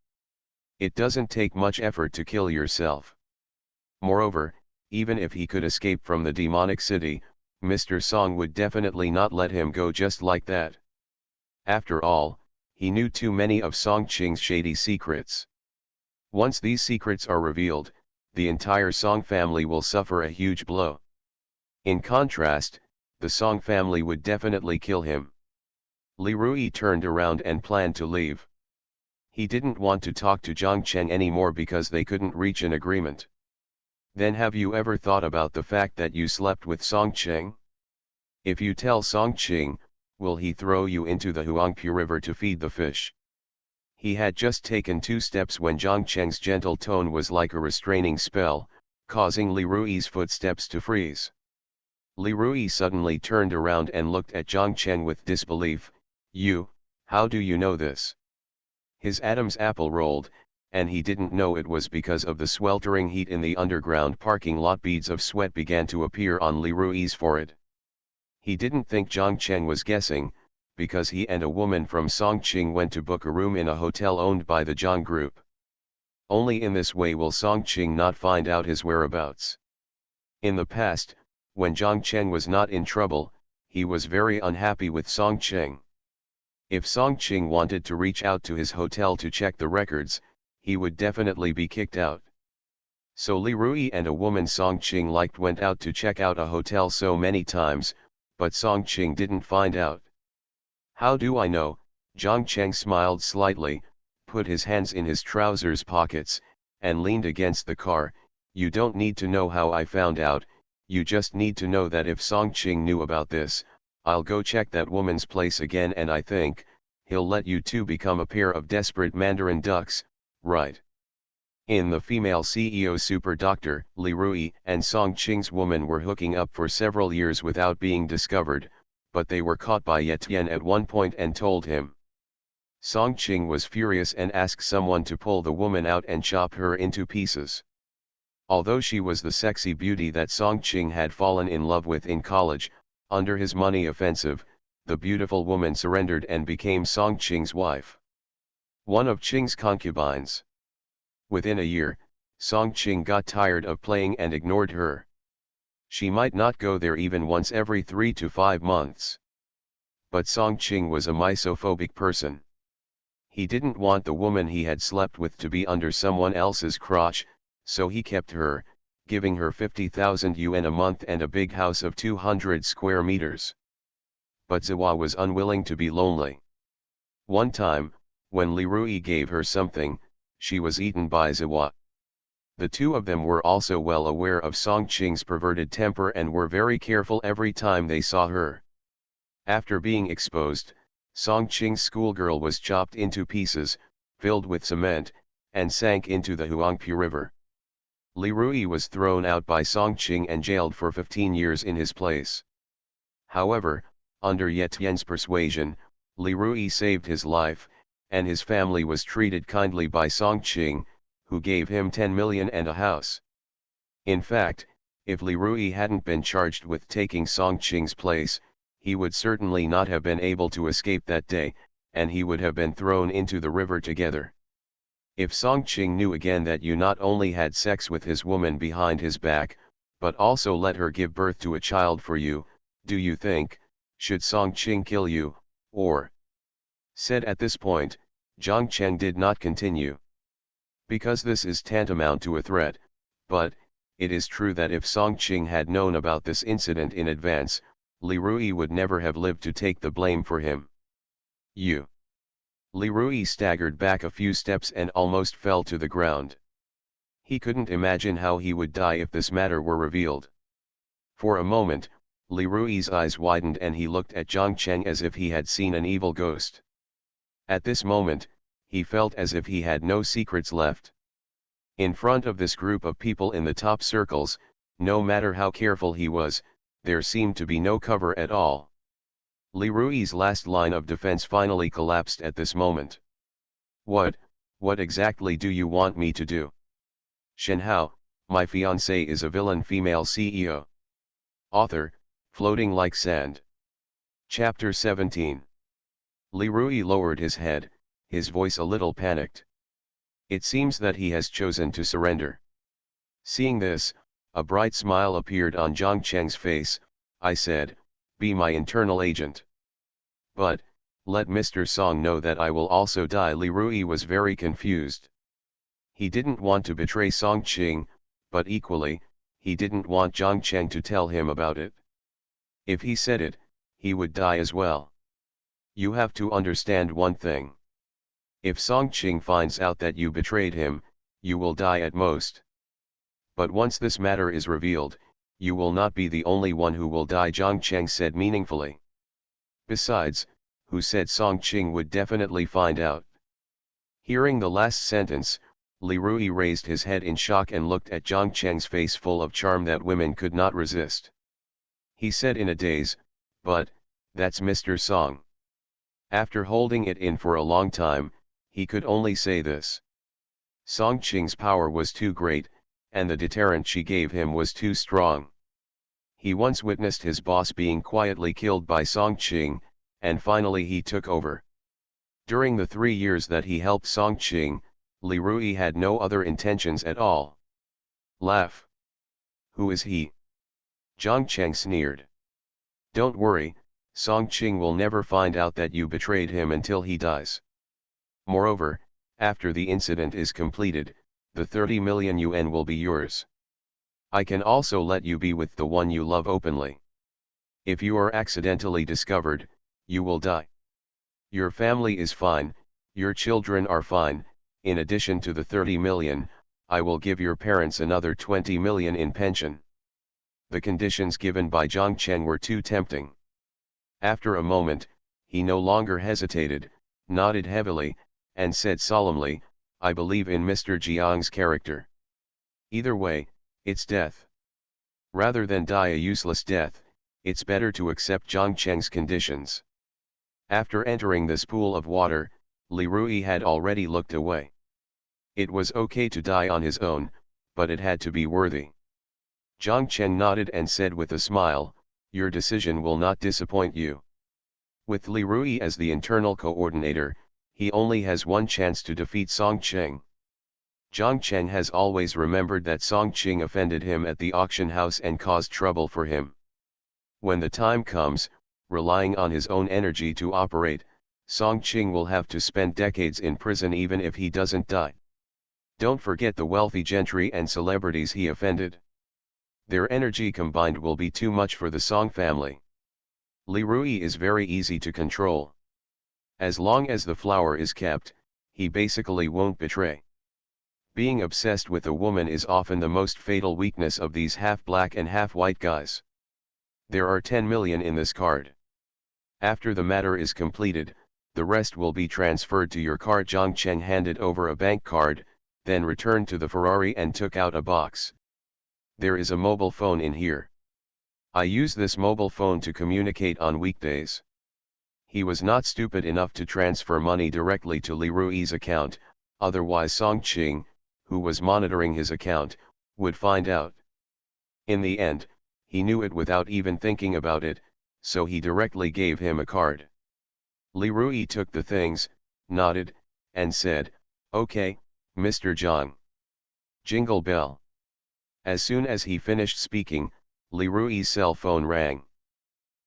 It doesn't take much effort to kill yourself. Moreover, even if he could escape from the demonic city, Mr. Song would definitely not let him go just like that. After all, he knew too many of Song Qing's shady secrets. Once these secrets are revealed, the entire Song family will suffer a huge blow. In contrast, the Song family would definitely kill him. Li Rui turned around and planned to leave. He didn't want to talk to Zhang Cheng anymore because they couldn't reach an agreement. Then have you ever thought about the fact that you slept with Song Cheng? If you tell Song Cheng, will he throw you into the Huangpu River to feed the fish? He had just taken 2 steps when Zhang Cheng's gentle tone was like a restraining spell, causing Li Rui's footsteps to freeze. Li Rui suddenly turned around and looked at Zhang Cheng with disbelief. You, how do you know this? His Adam's apple rolled, and he didn't know it was because of the sweltering heat in the underground parking lot. Beads of sweat began to appear on Li Rui's forehead. He didn't think Zhang Cheng was guessing, because he and a woman from Songqing went to book a room in a hotel owned by the Zhang Group. Only in this way will Songqing not find out his whereabouts. In the past, when Zhang Cheng was not in trouble, he was very unhappy with Songqing. If Songqing wanted to reach out to his hotel to check the records, he would definitely be kicked out. So Li Rui and a woman Songqing liked went out to check out a hotel so many times, but Songqing didn't find out. How do I know? Zhang Cheng smiled slightly, put his hands in his trousers pockets, and leaned against the car. You don't need to know how I found out, you just need to know that if Songqing knew about this, I'll go check that woman's place again, and I think he'll let you two become a pair of desperate Mandarin ducks, right? In the female CEO Super Doctor, Li Rui and Songqing's woman were hooking up for several years without being discovered, but they were caught by Ye Tian at one point and told him. Songqing was furious and asked someone to pull the woman out and chop her into pieces. Although she was the sexy beauty that Songqing had fallen in love with in college, under his money offensive, the beautiful woman surrendered and became Songqing's wife. One of Qing's concubines. Within a year, Songqing got tired of playing and ignored her. She might not go there even once every 3 to 5 months. But Songqing was a misophobic person. He didn't want the woman he had slept with to be under someone else's crotch, so he kept her, giving her 50,000 yuan a month and a big house of 200 square meters. But Ziwa was unwilling to be lonely. One time, when Li Rui gave her something, she was eaten by Ziwa. The two of them were also well aware of Songqing's perverted temper and were very careful every time they saw her. After being exposed, Songqing's schoolgirl was chopped into pieces, filled with cement, and sank into the Huangpu River. Li Rui was thrown out by Songqing and jailed for 15 years in his place. However, under Ye Tian's persuasion, Li Rui saved his life, and his family was treated kindly by Songqing, who gave him 10 million and a house. In fact, if Li Rui hadn't been charged with taking Songqing's place, he would certainly not have been able to escape that day, and he would have been thrown into the river together. If Songqing knew again that you not only had sex with his woman behind his back, but also let her give birth to a child for you, do you think, should Songqing kill you, or? Said at this point, Zhang Cheng did not continue. Because this is tantamount to a threat, but, it is true that if Songqing had known about this incident in advance, Li Rui would never have lived to take the blame for him. You. Li Rui staggered back a few steps and almost fell to the ground. He couldn't imagine how he would die if this matter were revealed. For a moment, Li Rui's eyes widened and he looked at Zhang Cheng as if he had seen an evil ghost. At this moment, he felt as if he had no secrets left. In front of this group of people in the top circles, no matter how careful he was, there seemed to be no cover at all. Li Rui's last line of defense finally collapsed at this moment. What exactly do you want me to do? Shenhao, my fiancée is a villain female CEO. Author, Floating Like Sand. Chapter 17. Li Rui lowered his head, his voice a little panicked. It seems that he has chosen to surrender. Seeing this, a bright smile appeared on Zhang Cheng's face. I said, be my internal agent. But, let Mr. Song know that I will also die. Li Rui was very confused. He didn't want to betray Songqing, but equally, he didn't want Zhang Cheng to tell him about it. If he said it, he would die as well. You have to understand one thing. If Song Qing finds out that you betrayed him, you will die at most. But once this matter is revealed, you will not be the only one who will die, Zhang Cheng said meaningfully. Besides, who said Song Qing would definitely find out? Hearing the last sentence, Li Rui raised his head in shock and looked at Zhang Cheng's face full of charm that women could not resist. He said in a daze, "But, that's Mr. Song." After holding it in for a long time, he could only say this. Song Qing's power was too great, and the deterrent she gave him was too strong. He once witnessed his boss being quietly killed by Song Qing, and finally he took over. During the 3 years that he helped Song Qing, Li Rui had no other intentions at all. Laugh. Who is he? Zhang Cheng sneered. Don't worry, Song Qing will never find out that you betrayed him until he dies. Moreover, after the incident is completed, the 30 million yuan will be yours. I can also let you be with the one you love openly. If you are accidentally discovered, you will die. Your family is fine, your children are fine. In addition to the 30 million, I will give your parents another 20 million in pension. The conditions given by Zhang Cheng were too tempting. After a moment, he no longer hesitated, nodded heavily, and said solemnly, I believe in Mr. Jiang's character. Either way, it's death. Rather than die a useless death, it's better to accept Zhang Cheng's conditions. After entering this pool of water, Li Rui had already looked away. It was okay to die on his own, but it had to be worthy. Zhang Cheng nodded and said with a smile, your decision will not disappoint you. With Li Rui as the internal coordinator, he only has one chance to defeat Song Qing. Zhang Cheng has always remembered that Song Qing offended him at the auction house and caused trouble for him. When the time comes, relying on his own energy to operate, Song Qing will have to spend decades in prison even if he doesn't die. Don't forget the wealthy gentry and celebrities he offended. Their energy combined will be too much for the Song family. Li Rui is very easy to control. As long as the flower is kept, he basically won't betray. Being obsessed with a woman is often the most fatal weakness of these half-black and half-white guys. There are 10 million in this card. After the matter is completed, the rest will be transferred to your card. Zhang Cheng handed over a bank card, then returned to the Ferrari and took out a box. There is a mobile phone in here. I use this mobile phone to communicate on weekdays. He was not stupid enough to transfer money directly to Li Rui's account, otherwise Song Qing, who was monitoring his account, would find out. In the end, he knew it without even thinking about it, so he directly gave him a card. Li Rui took the things, nodded, and said, okay, Mr. Zhang. Jingle bell. As soon as he finished speaking, Li Rui's cell phone rang.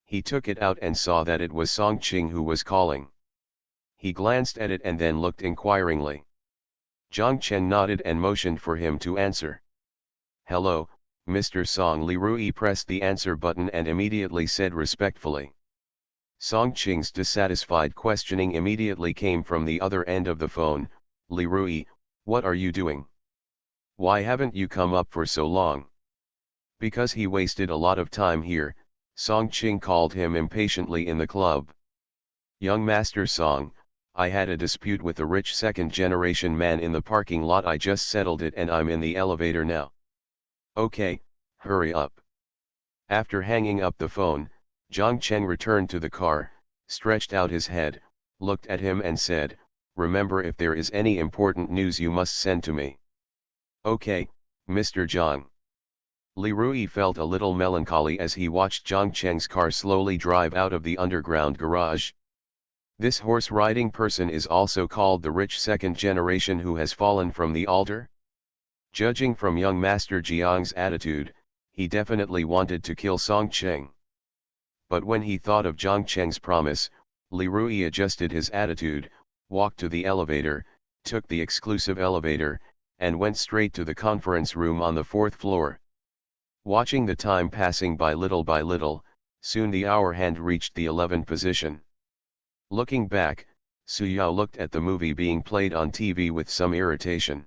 He took it out and saw that it was Song Qing who was calling. He glanced at it and then looked inquiringly. Zhang Chen nodded and motioned for him to answer. Hello, Mr. Song. Li Rui pressed the answer button and immediately said respectfully. Song Qing's dissatisfied questioning immediately came from the other end of the phone. Li Rui, what are you doing? Why haven't you come up for so long? Because he wasted a lot of time here, Song Qing called him impatiently in the club. Young Master Song, I had a dispute with a rich second-generation man in the parking lot. I just settled it and I'm in the elevator now. Okay, hurry up. After hanging up the phone, Zhang Cheng returned to the car, stretched out his head, looked at him and said, remember, if there is any important news you must send to me. Okay, Mr. Zhang. Li Rui felt a little melancholy as he watched Zhang Cheng's car slowly drive out of the underground garage. This horse-riding person is also called the rich second generation who has fallen from the altar? Judging from young Master Jiang's attitude, he definitely wanted to kill Song Qing. But when he thought of Zhang Cheng's promise, Li Rui adjusted his attitude, walked to the elevator, took the exclusive elevator, and went straight to the conference room on the 4th floor. Watching the time passing by little, soon the hour hand reached the 11th position. Looking back, Suyao looked at the movie being played on TV with some irritation.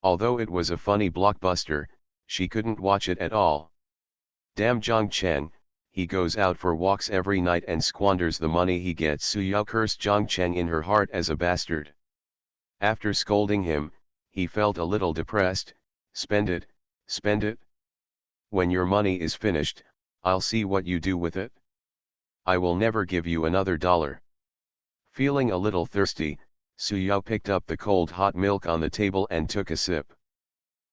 Although it was a funny blockbuster, she couldn't watch it at all. Damn Zhang Cheng, he goes out for walks every night and squanders the money he gets. Suyao cursed Zhang Cheng in her heart as a bastard. After scolding him, he felt a little depressed. Spend it, spend it. When your money is finished, I'll see what you do with it. I will never give you another dollar. Feeling a little thirsty, Suyao picked up the cold hot milk on the table and took a sip.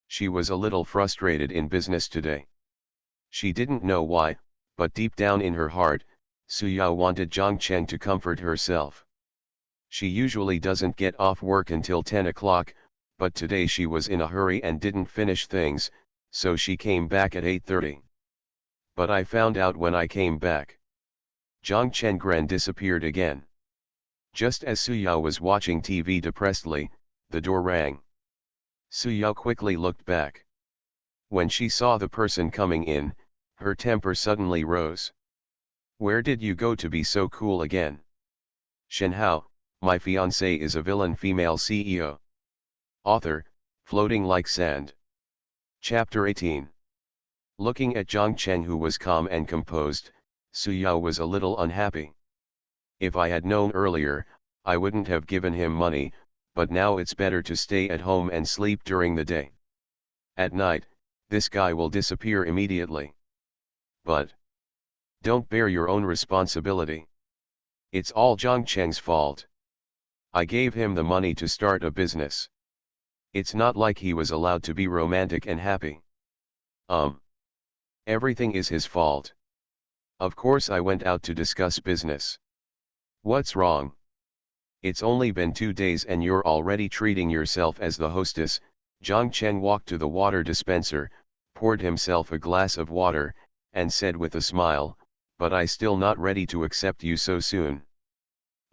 She was a little frustrated in business today. She didn't know why, but deep down in her heart, Suyao wanted Zhang Cheng to comfort herself. She usually doesn't get off work until 10 o'clock, but today she was in a hurry and didn't finish things, so she came back at 8:30. But I found out when I came back. Zhang Chengren disappeared again. Just as Suyao was watching TV depressedly, the door rang. Suyao quickly looked back. When she saw the person coming in, her temper suddenly rose. Where did you go to be so cool again? Shenhao, my fiancée is a villain female CEO. Author, Floating Like Sand. Chapter 18. Looking at Zhang Cheng, who was calm and composed, Suyao was a little unhappy. If I had known earlier, I wouldn't have given him money, but now it's better to stay at home and sleep during the day. At night, this guy will disappear immediately. But don't bear your own responsibility. It's all Zhang Cheng's fault. I gave him the money to start a business. It's not like he was allowed to be romantic and happy. Everything is his fault. Of course I went out to discuss business. What's wrong? It's only been 2 days and you're already treating yourself as the hostess. Zhang Cheng walked to the water dispenser, poured himself a glass of water, and said with a smile, but I still not ready to accept you so soon.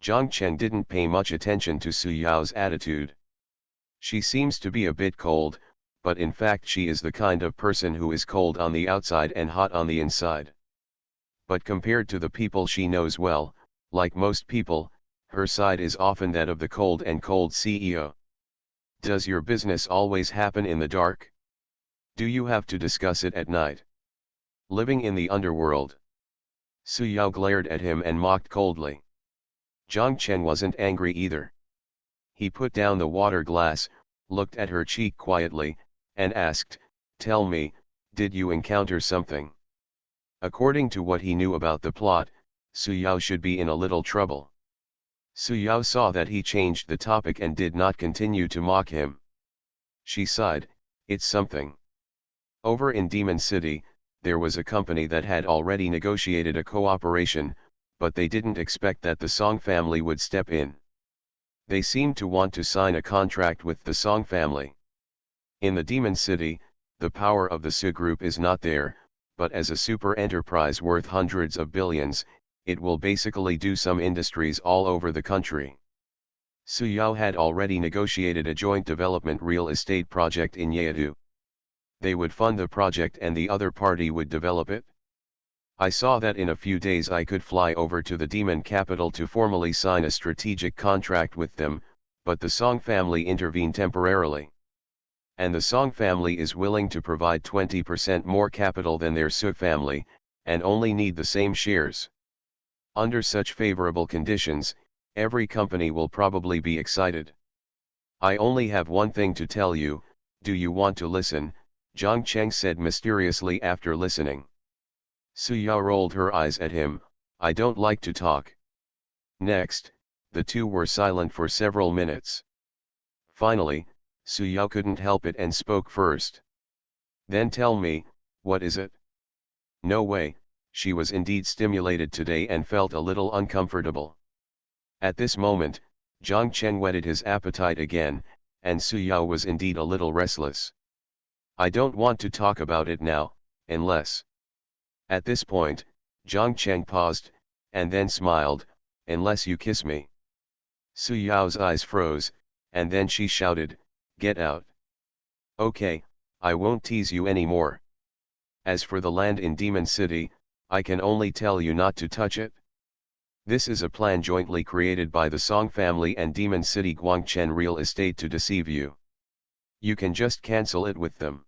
Zhang Cheng didn't pay much attention to Suyao's attitude. She seems to be a bit cold, but in fact she is the kind of person who is cold on the outside and hot on the inside. But compared to the people she knows well, like most people, her side is often that of the cold and cold CEO. Does your business always happen in the dark? Do you have to discuss it at night? Living in the underworld? Suyao glared at him and mocked coldly. Zhang Cheng wasn't angry either. He put down the water glass, looked at her cheek quietly, and asked, "Tell me, did you encounter something?" According to what he knew about the plot, Suyao should be in a little trouble. Suyao saw that he changed the topic and did not continue to mock him. She sighed, "It's something. Over in Demon City, there was a company that had already negotiated a cooperation, but they didn't expect that the Song family would step in. They seemed to want to sign a contract with the Song family. In the Demon City, the power of the Su group is not there, but as a super enterprise worth hundreds of billions, it will basically do some industries all over the country. Suyao had already negotiated a joint development real estate project in Yeodu. They would fund the project and the other party would develop it. I saw that in a few days I could fly over to the demon capital to formally sign a strategic contract with them, but the Song family intervened temporarily. And the Song family is willing to provide 20% more capital than their Su family, and only need the same shares. Under such favorable conditions, every company will probably be excited. I only have one thing to tell you, do you want to listen? Zhang Cheng said mysteriously after listening. Suyao rolled her eyes at him, I don't like to talk. Next, the two were silent for several minutes. Finally, Suyao couldn't help it and spoke first. Then tell me, what is it? No way, she was indeed stimulated today and felt a little uncomfortable. At this moment, Zhang Cheng whetted his appetite again, and Suyao was indeed a little restless. I don't want to talk about it now, unless... At this point, Zhang Cheng paused, and then smiled, unless you kiss me. Suyao's eyes froze, and then she shouted, get out. Okay, I won't tease you anymore. As for the land in Demon City, I can only tell you not to touch it. This is a plan jointly created by the Song family and Demon City Guangchen Real Estate to deceive you. You can just cancel it with them.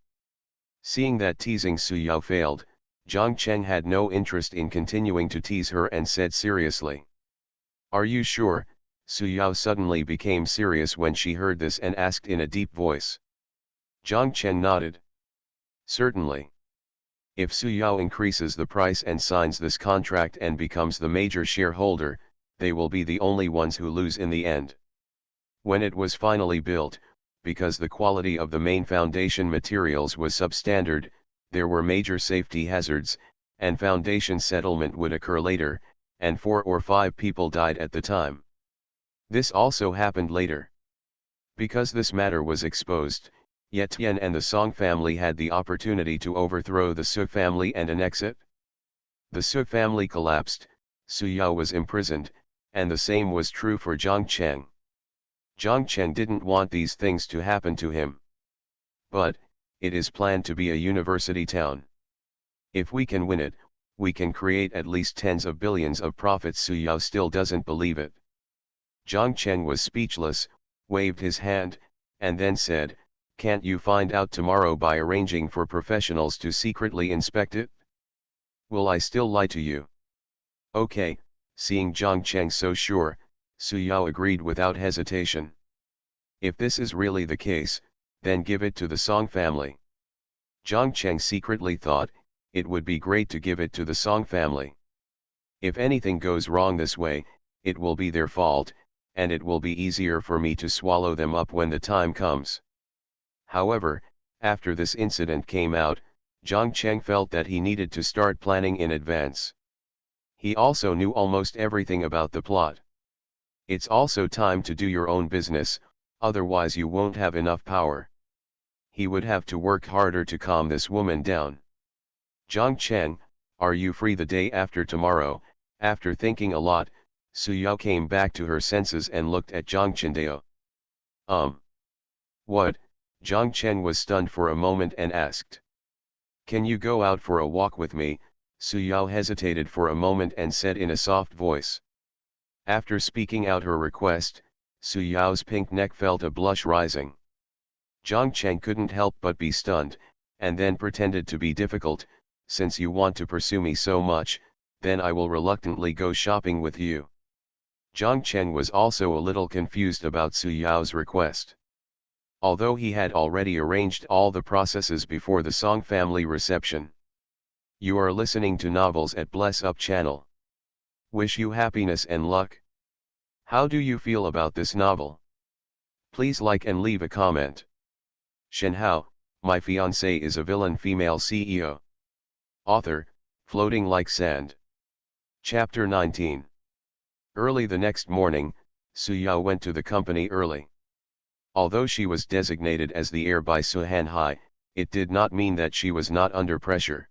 Seeing that teasing Su Yao failed, Zhang Cheng had no interest in continuing to tease her and said seriously. Are you sure? Su Yao suddenly became serious when she heard this and asked in a deep voice. Zhang Cheng nodded. Certainly. If Su Yao increases the price and signs this contract and becomes the major shareholder, they will be the only ones who lose in the end. When it was finally built, because the quality of the main foundation materials was substandard, there were major safety hazards, and foundation settlement would occur later, and 4 or 5 people died at the time. This also happened later. Because this matter was exposed, Ye Tian and the Song family had the opportunity to overthrow the Su family and annex it. The Su family collapsed, Su Yao was imprisoned, and the same was true for Zhang Cheng. Zhang Cheng didn't want these things to happen to him. But, it is planned to be a university town. If we can win it, we can create at least tens of billions of profits. Su Yao still doesn't believe it. Zhang Cheng was speechless, waved his hand, and then said, can't you find out tomorrow by arranging for professionals to secretly inspect it? Will I still lie to you? Okay, seeing Zhang Cheng so sure, Su Yao agreed without hesitation. If this is really the case, then give it to the Song family. Zhang Cheng secretly thought, it would be great to give it to the Song family. If anything goes wrong this way, it will be their fault, and it will be easier for me to swallow them up when the time comes. However, after this incident came out, Zhang Cheng felt that he needed to start planning in advance. He also knew almost everything about the plot. It's also time to do your own business, otherwise you won't have enough power. He would have to work harder to calm this woman down. Zhang Cheng, are you free the day after tomorrow? After thinking a lot, Su Yao came back to her senses and looked at Zhang Chendao. What? Zhang Cheng was stunned for a moment and asked. Can you go out for a walk with me? Su Yao hesitated for a moment and said in a soft voice. After speaking out her request, Su Yao's pink neck felt a blush rising. Zhang Cheng couldn't help but be stunned, and then pretended to be difficult. Since you want to pursue me so much, then I will reluctantly go shopping with you. Zhang Cheng was also a little confused about Su Yao's request. Although he had already arranged all the processes before the Song family reception. You are listening to Novels at Bless Up channel. Wish you happiness and luck. How do you feel about this novel? Please like and leave a comment. Shenhao, my fiancée is a villain female CEO. Author, Floating Like Sand. Chapter 19. Early the next morning, Su Yao went to the company early. Although she was designated as the heir by Su Hanhai, it did not mean that she was not under pressure.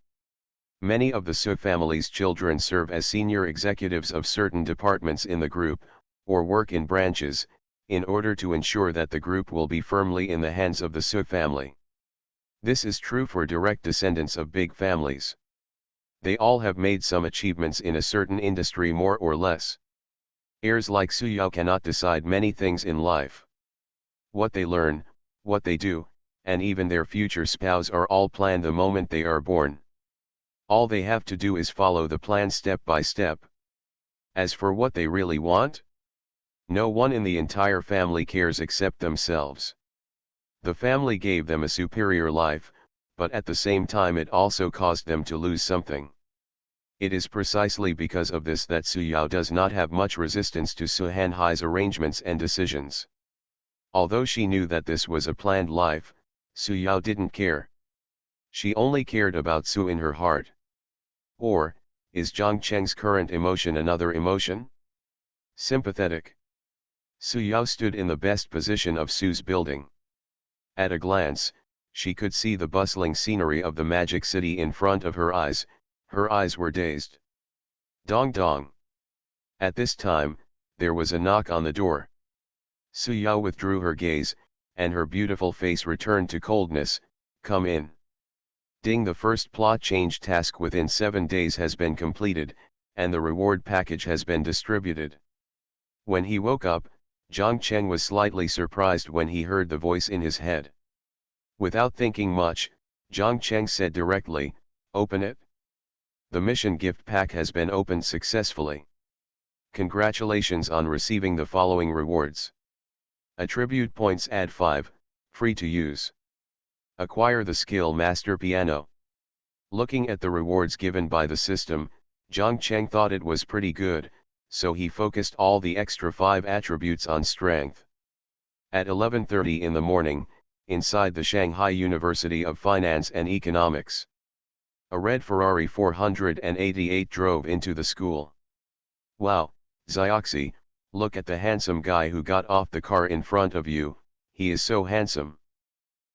Many of the Su family's children serve as senior executives of certain departments in the group, or work in branches, in order to ensure that the group will be firmly in the hands of the Su family. This is true for direct descendants of big families. They all have made some achievements in a certain industry more or less. Heirs like Su Yao cannot decide many things in life. What they learn, what they do, and even their future spouse are all planned the moment they are born. All they have to do is follow the plan step by step. As for what they really want, no one in the entire family cares except themselves. The family gave them a superior life, but at the same time it also caused them to lose something. It is precisely because of this that Su Yao does not have much resistance to Su Hanhai's arrangements and decisions. Although she knew that this was a planned life, Su Yao didn't care. She only cared about Su in her heart. Or, is Zhang Cheng's current emotion another emotion? Sympathetic. Su Yao stood in the best position of Su's building. At a glance, she could see the bustling scenery of the magic city in front of her eyes were dazed. Dong dong. At this time, there was a knock on the door. Su Yao withdrew her gaze, and her beautiful face returned to coldness. Come in. Ding, the first plot change task within 7 days has been completed, and the reward package has been distributed. When he woke up, Zhang Cheng was slightly surprised when he heard the voice in his head. Without thinking much, Zhang Cheng said directly, "Open it." The mission gift pack has been opened successfully. Congratulations on receiving the following rewards. Attribute points add 5, free to use. Acquire the skill Master Piano. Looking at the rewards given by the system, Zhang Cheng thought it was pretty good, so he focused all the extra 5 attributes on strength. At 11:30 in the morning, inside the Shanghai University of Finance and Economics, a red Ferrari 488 drove into the school. "Wow, Zioxi, look at the handsome guy who got off the car in front of you, he is so handsome."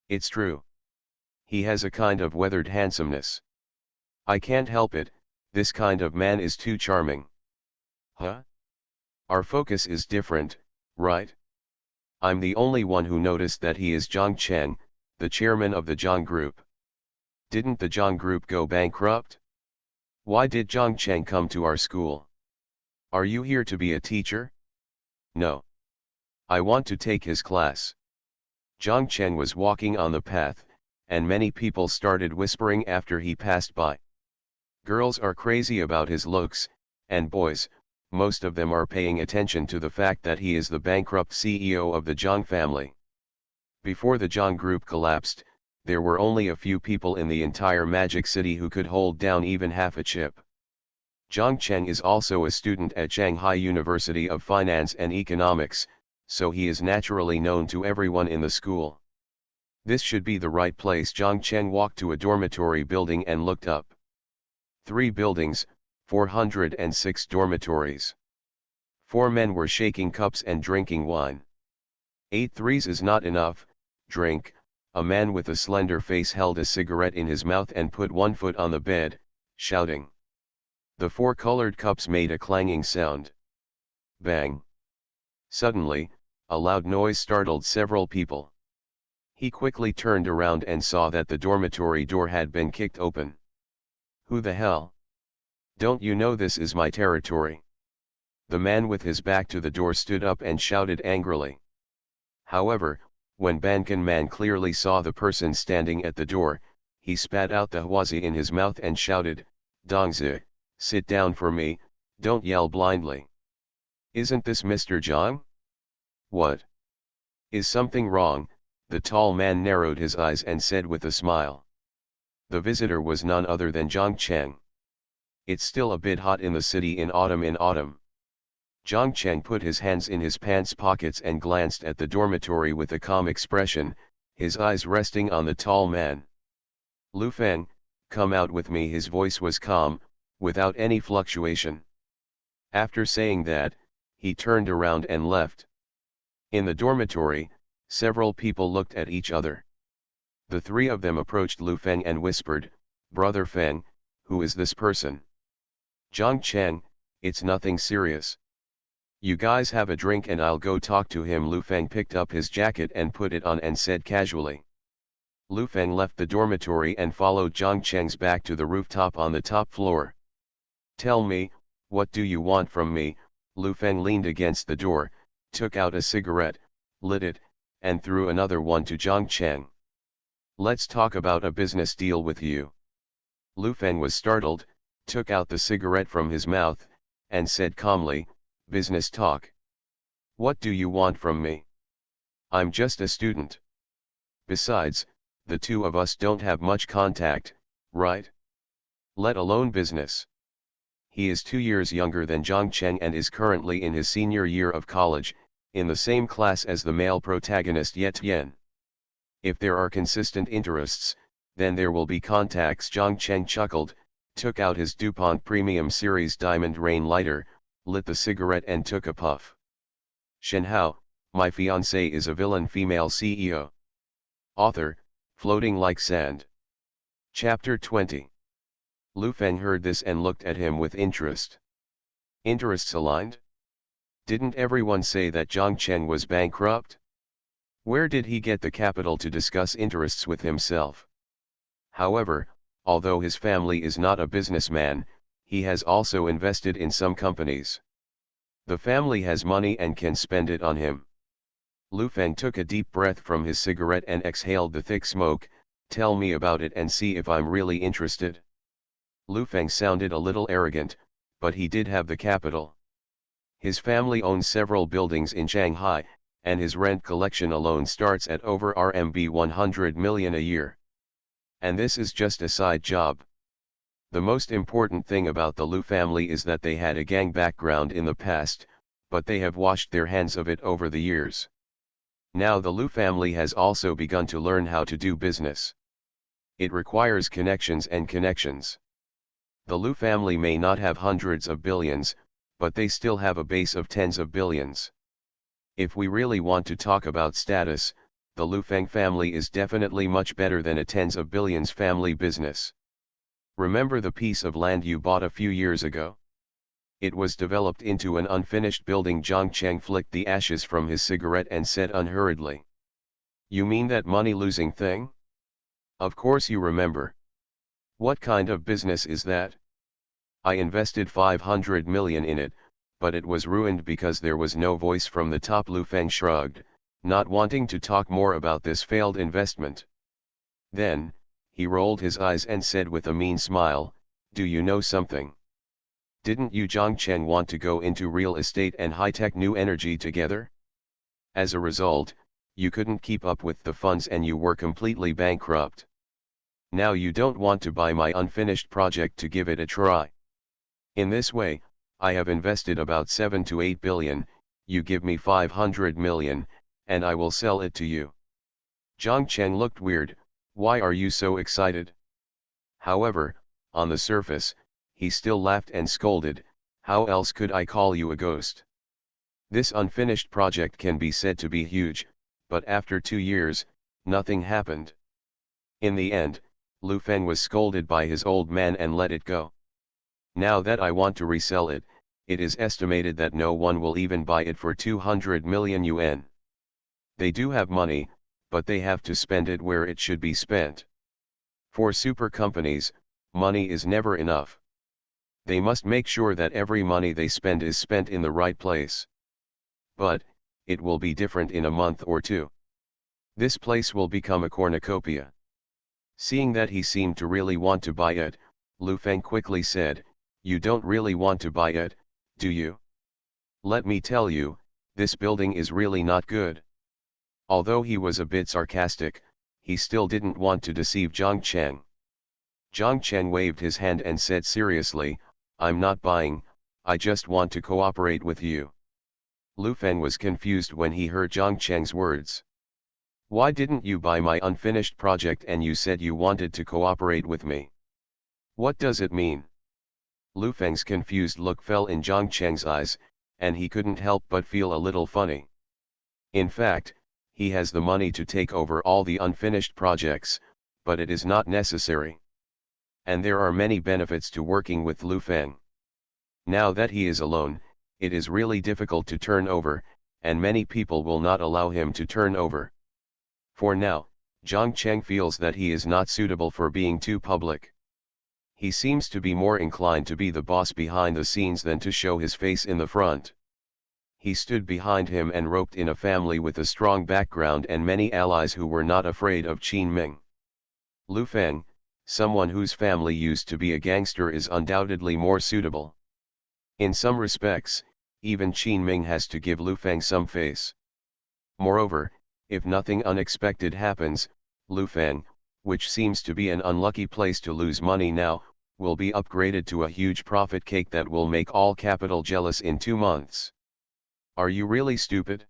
It's true. He has a kind of weathered handsomeness. I can't help it, this kind of man is too charming. Huh? Our focus is different, right? I'm the only one who noticed that he is Zhang Cheng, the chairman of the Zhang Group. Didn't the Zhang Group go bankrupt? Why did Zhang Cheng come to our school? Are you here to be a teacher? No. I want to take his class. Zhang Cheng was walking on the path, and many people started whispering after he passed by. Girls are crazy about his looks, and boys, most of them are paying attention to the fact that he is the bankrupt CEO of the Zhang family. Before the Zhang Group collapsed, there were only a few people in the entire Magic City who could hold down even half a chip. Zhang Cheng is also a student at Shanghai University of Finance and Economics, so he is naturally known to everyone in the school. This should be the right place. Zhang Cheng walked to a dormitory building and looked up. 3 buildings, 406 dormitories. 4 men were shaking cups and drinking wine. 8 threes is not enough, drink. A man with a slender face held a cigarette in his mouth and put one foot on the bed, shouting. The 4 colored cups made a clanging sound. Bang. Suddenly, a loud noise startled several people. He quickly turned around and saw that the dormitory door had been kicked open. Who the hell? Don't you know this is my territory? The man with his back to the door stood up and shouted angrily. However, when Bankan Man clearly saw the person standing at the door, he spat out the huazi in his mouth and shouted, "Dongzi, sit down for me, don't yell blindly. Isn't this Mr. Zhang? What? Is something wrong?" The tall man narrowed his eyes and said with a smile. The visitor was none other than Zhang Cheng. It's still a bit hot in the city in autumn. Zhang Cheng put his hands in his pants pockets and glanced at the dormitory with a calm expression, his eyes resting on the tall man. "Lu Feng, come out with me." His voice was calm, without any fluctuation. After saying that, he turned around and left. In the dormitory, several people looked at each other. The 3 of them approached Lu Feng and whispered, "Brother Feng, who is this person?" "Zhang Cheng, it's nothing serious. You guys have a drink and I'll go talk to him." Lu Feng picked up his jacket and put it on and said casually. Lu Feng left the dormitory and followed Zhang Cheng's back to the rooftop on the top floor. "Tell me, what do you want from me?" Lu Feng leaned against the door, took out a cigarette, lit it, and threw another one to Zhang Cheng. "Let's talk about a business deal with you." Lu Feng was startled, took out the cigarette from his mouth, and said calmly, "Business talk? What do you want from me? I'm just a student. Besides, the 2 of us don't have much contact, right? Let alone business." He is 2 years younger than Zhang Cheng and is currently in his senior year of college, in the same class as the male protagonist Ye Tian. If there are consistent interests, then there will be contacts. Zhang Cheng chuckled, took out his DuPont Premium Series Diamond Rain lighter, lit the cigarette and took a puff. Shenhao, my fiancée is a villain female CEO. Author, Floating Like Sand. Chapter 20. Lu Feng heard this and looked at him with interest. Interests aligned? Didn't everyone say that Zhang Cheng was bankrupt? Where did he get the capital to discuss interests with himself? However, although his family is not a businessman, he has also invested in some companies. The family has money and can spend it on him. Lu Feng took a deep breath from his cigarette and exhaled the thick smoke. Tell me about it and see if I'm really interested. Lu Feng sounded a little arrogant, but he did have the capital. His family owns several buildings in Shanghai, and his rent collection alone starts at over RMB 100 million a year. And this is just a side job. The most important thing about the Lu family is that they had a gang background in the past, but they have washed their hands of it over the years. Now the Lu family has also begun to learn how to do business. It requires connections and connections. The Lu family may not have hundreds of billions, but they still have a base of tens of billions. If we really want to talk about status, the Lu Feng family is definitely much better than a tens of billions family business. Remember the piece of land you bought a few years ago? It was developed into an unfinished building. Zhang Cheng flicked the ashes from his cigarette and said unhurriedly. You mean that money-losing thing? Of course you remember. What kind of business is that? I invested 500 million in it, but it was ruined because there was no voice from the top. Lu Feng shrugged, not wanting to talk more about this failed investment. Then, he rolled his eyes and said with a mean smile, do you know something? Didn't you Zhang Cheng want to go into real estate and high-tech new energy together? As a result, you couldn't keep up with the funds and you were completely bankrupt. Now you don't want to buy my unfinished project to give it a try. In this way, I have invested about 7 to 8 billion, you give me 500 million, and I will sell it to you. Zhang Cheng looked weird. Why are you so excited? However, on the surface, he still laughed and scolded, how else could I call you a ghost? This unfinished project can be said to be huge, but after 2 years, nothing happened. In the end, Lu Feng was scolded by his old man and let it go. Now that I want to resell it, it is estimated that no one will even buy it for 200 million yuan. They do have money, but they have to spend it where it should be spent. For super companies, money is never enough. They must make sure that every money they spend is spent in the right place. But, it will be different in a month or two. This place will become a cornucopia. Seeing that he seemed to really want to buy it, Lu Feng quickly said, you don't really want to buy it, do you? Let me tell you, this building is really not good. Although he was a bit sarcastic, he still didn't want to deceive Zhang Cheng. Zhang Cheng waved his hand and said seriously, I'm not buying, I just want to cooperate with you. Lu Feng was confused when he heard Zhang Cheng's words. Why didn't you buy my unfinished project and you said you wanted to cooperate with me? What does it mean? Lu Feng's confused look fell in Zhang Cheng's eyes, and he couldn't help but feel a little funny. In fact, he has the money to take over all the unfinished projects, but it is not necessary. And there are many benefits to working with Lu Feng. Now that he is alone, it is really difficult to turn over, and many people will not allow him to turn over. For now, Zhang Cheng feels that he is not suitable for being too public. He seems to be more inclined to be the boss behind the scenes than to show his face in the front. He stood behind him and roped in a family with a strong background and many allies who were not afraid of Qin Ming. Lu Feng, someone whose family used to be a gangster, is undoubtedly more suitable. In some respects, even Qin Ming has to give Lu Feng some face. Moreover, if nothing unexpected happens, Lu Feng, which seems to be an unlucky place to lose money now, will be upgraded to a huge profit cake that will make all capital jealous in 2 months. Are you really stupid?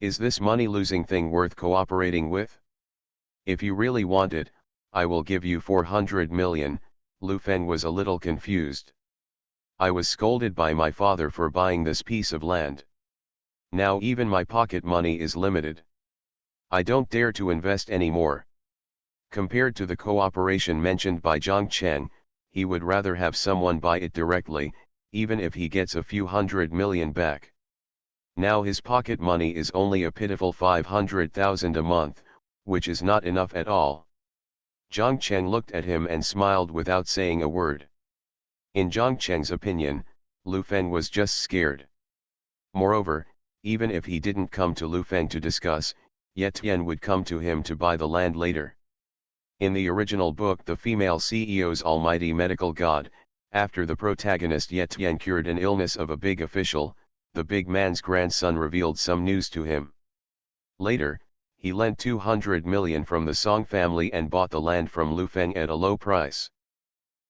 Is this money-losing thing worth cooperating with? If you really want it, I will give you 400 million, Lu Feng was a little confused. I was scolded by my father for buying this piece of land. Now even my pocket money is limited. I don't dare to invest any more. Compared to the cooperation mentioned by Zhang Cheng, he would rather have someone buy it directly, even if he gets a few 100 million back. Now his pocket money is only a pitiful 500,000 a month, which is not enough at all. Zhang Cheng looked at him and smiled without saying a word. In Zhang Cheng's opinion, Lu Feng was just scared. Moreover, even if he didn't come to Lu Feng to discuss, Ye Tian would come to him to buy the land later. In the original book The Female CEO's Almighty Medical God, after the protagonist Ye Tian cured an illness of a big official, the big man's grandson revealed some news to him. Later, he lent 200 million from the Song family and bought the land from Lu Feng at a low price.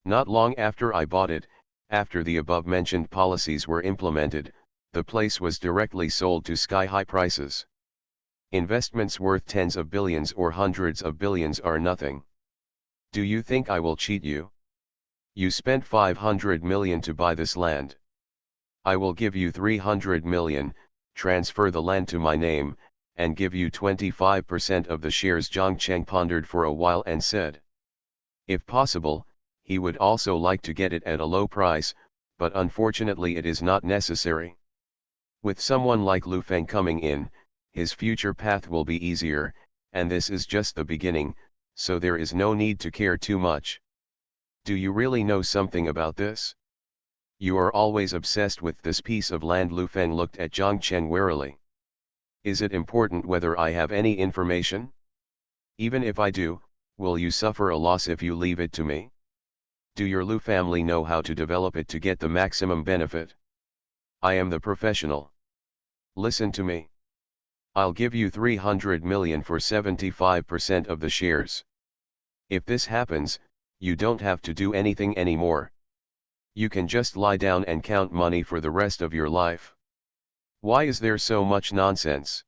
Not long after I bought it, after the above-mentioned policies were implemented, the place was directly sold to sky-high prices. Investments worth tens of billions or hundreds of billions are nothing. Do you think I will cheat you? You spent 500 million to buy this land. I will give you 300 million, transfer the land to my name, and give you 25% of the shares. Zhang Cheng pondered for a while and said. If possible, he would also like to get it at a low price, but unfortunately it is not necessary. With someone like Lu Feng coming in, his future path will be easier, and this is just the beginning, so there is no need to care too much. Do you really know something about this? You are always obsessed with this piece of land. Lu Feng looked at Zhang Cheng warily. Is it important whether I have any information? Even if I do, will you suffer a loss if you leave it to me? Do your Lu family know how to develop it to get the maximum benefit? I am the professional. Listen to me. I'll give you 300 million for 75% of the shares. If this happens, you don't have to do anything anymore. You can just lie down and count money for the rest of your life. Why is there so much nonsense?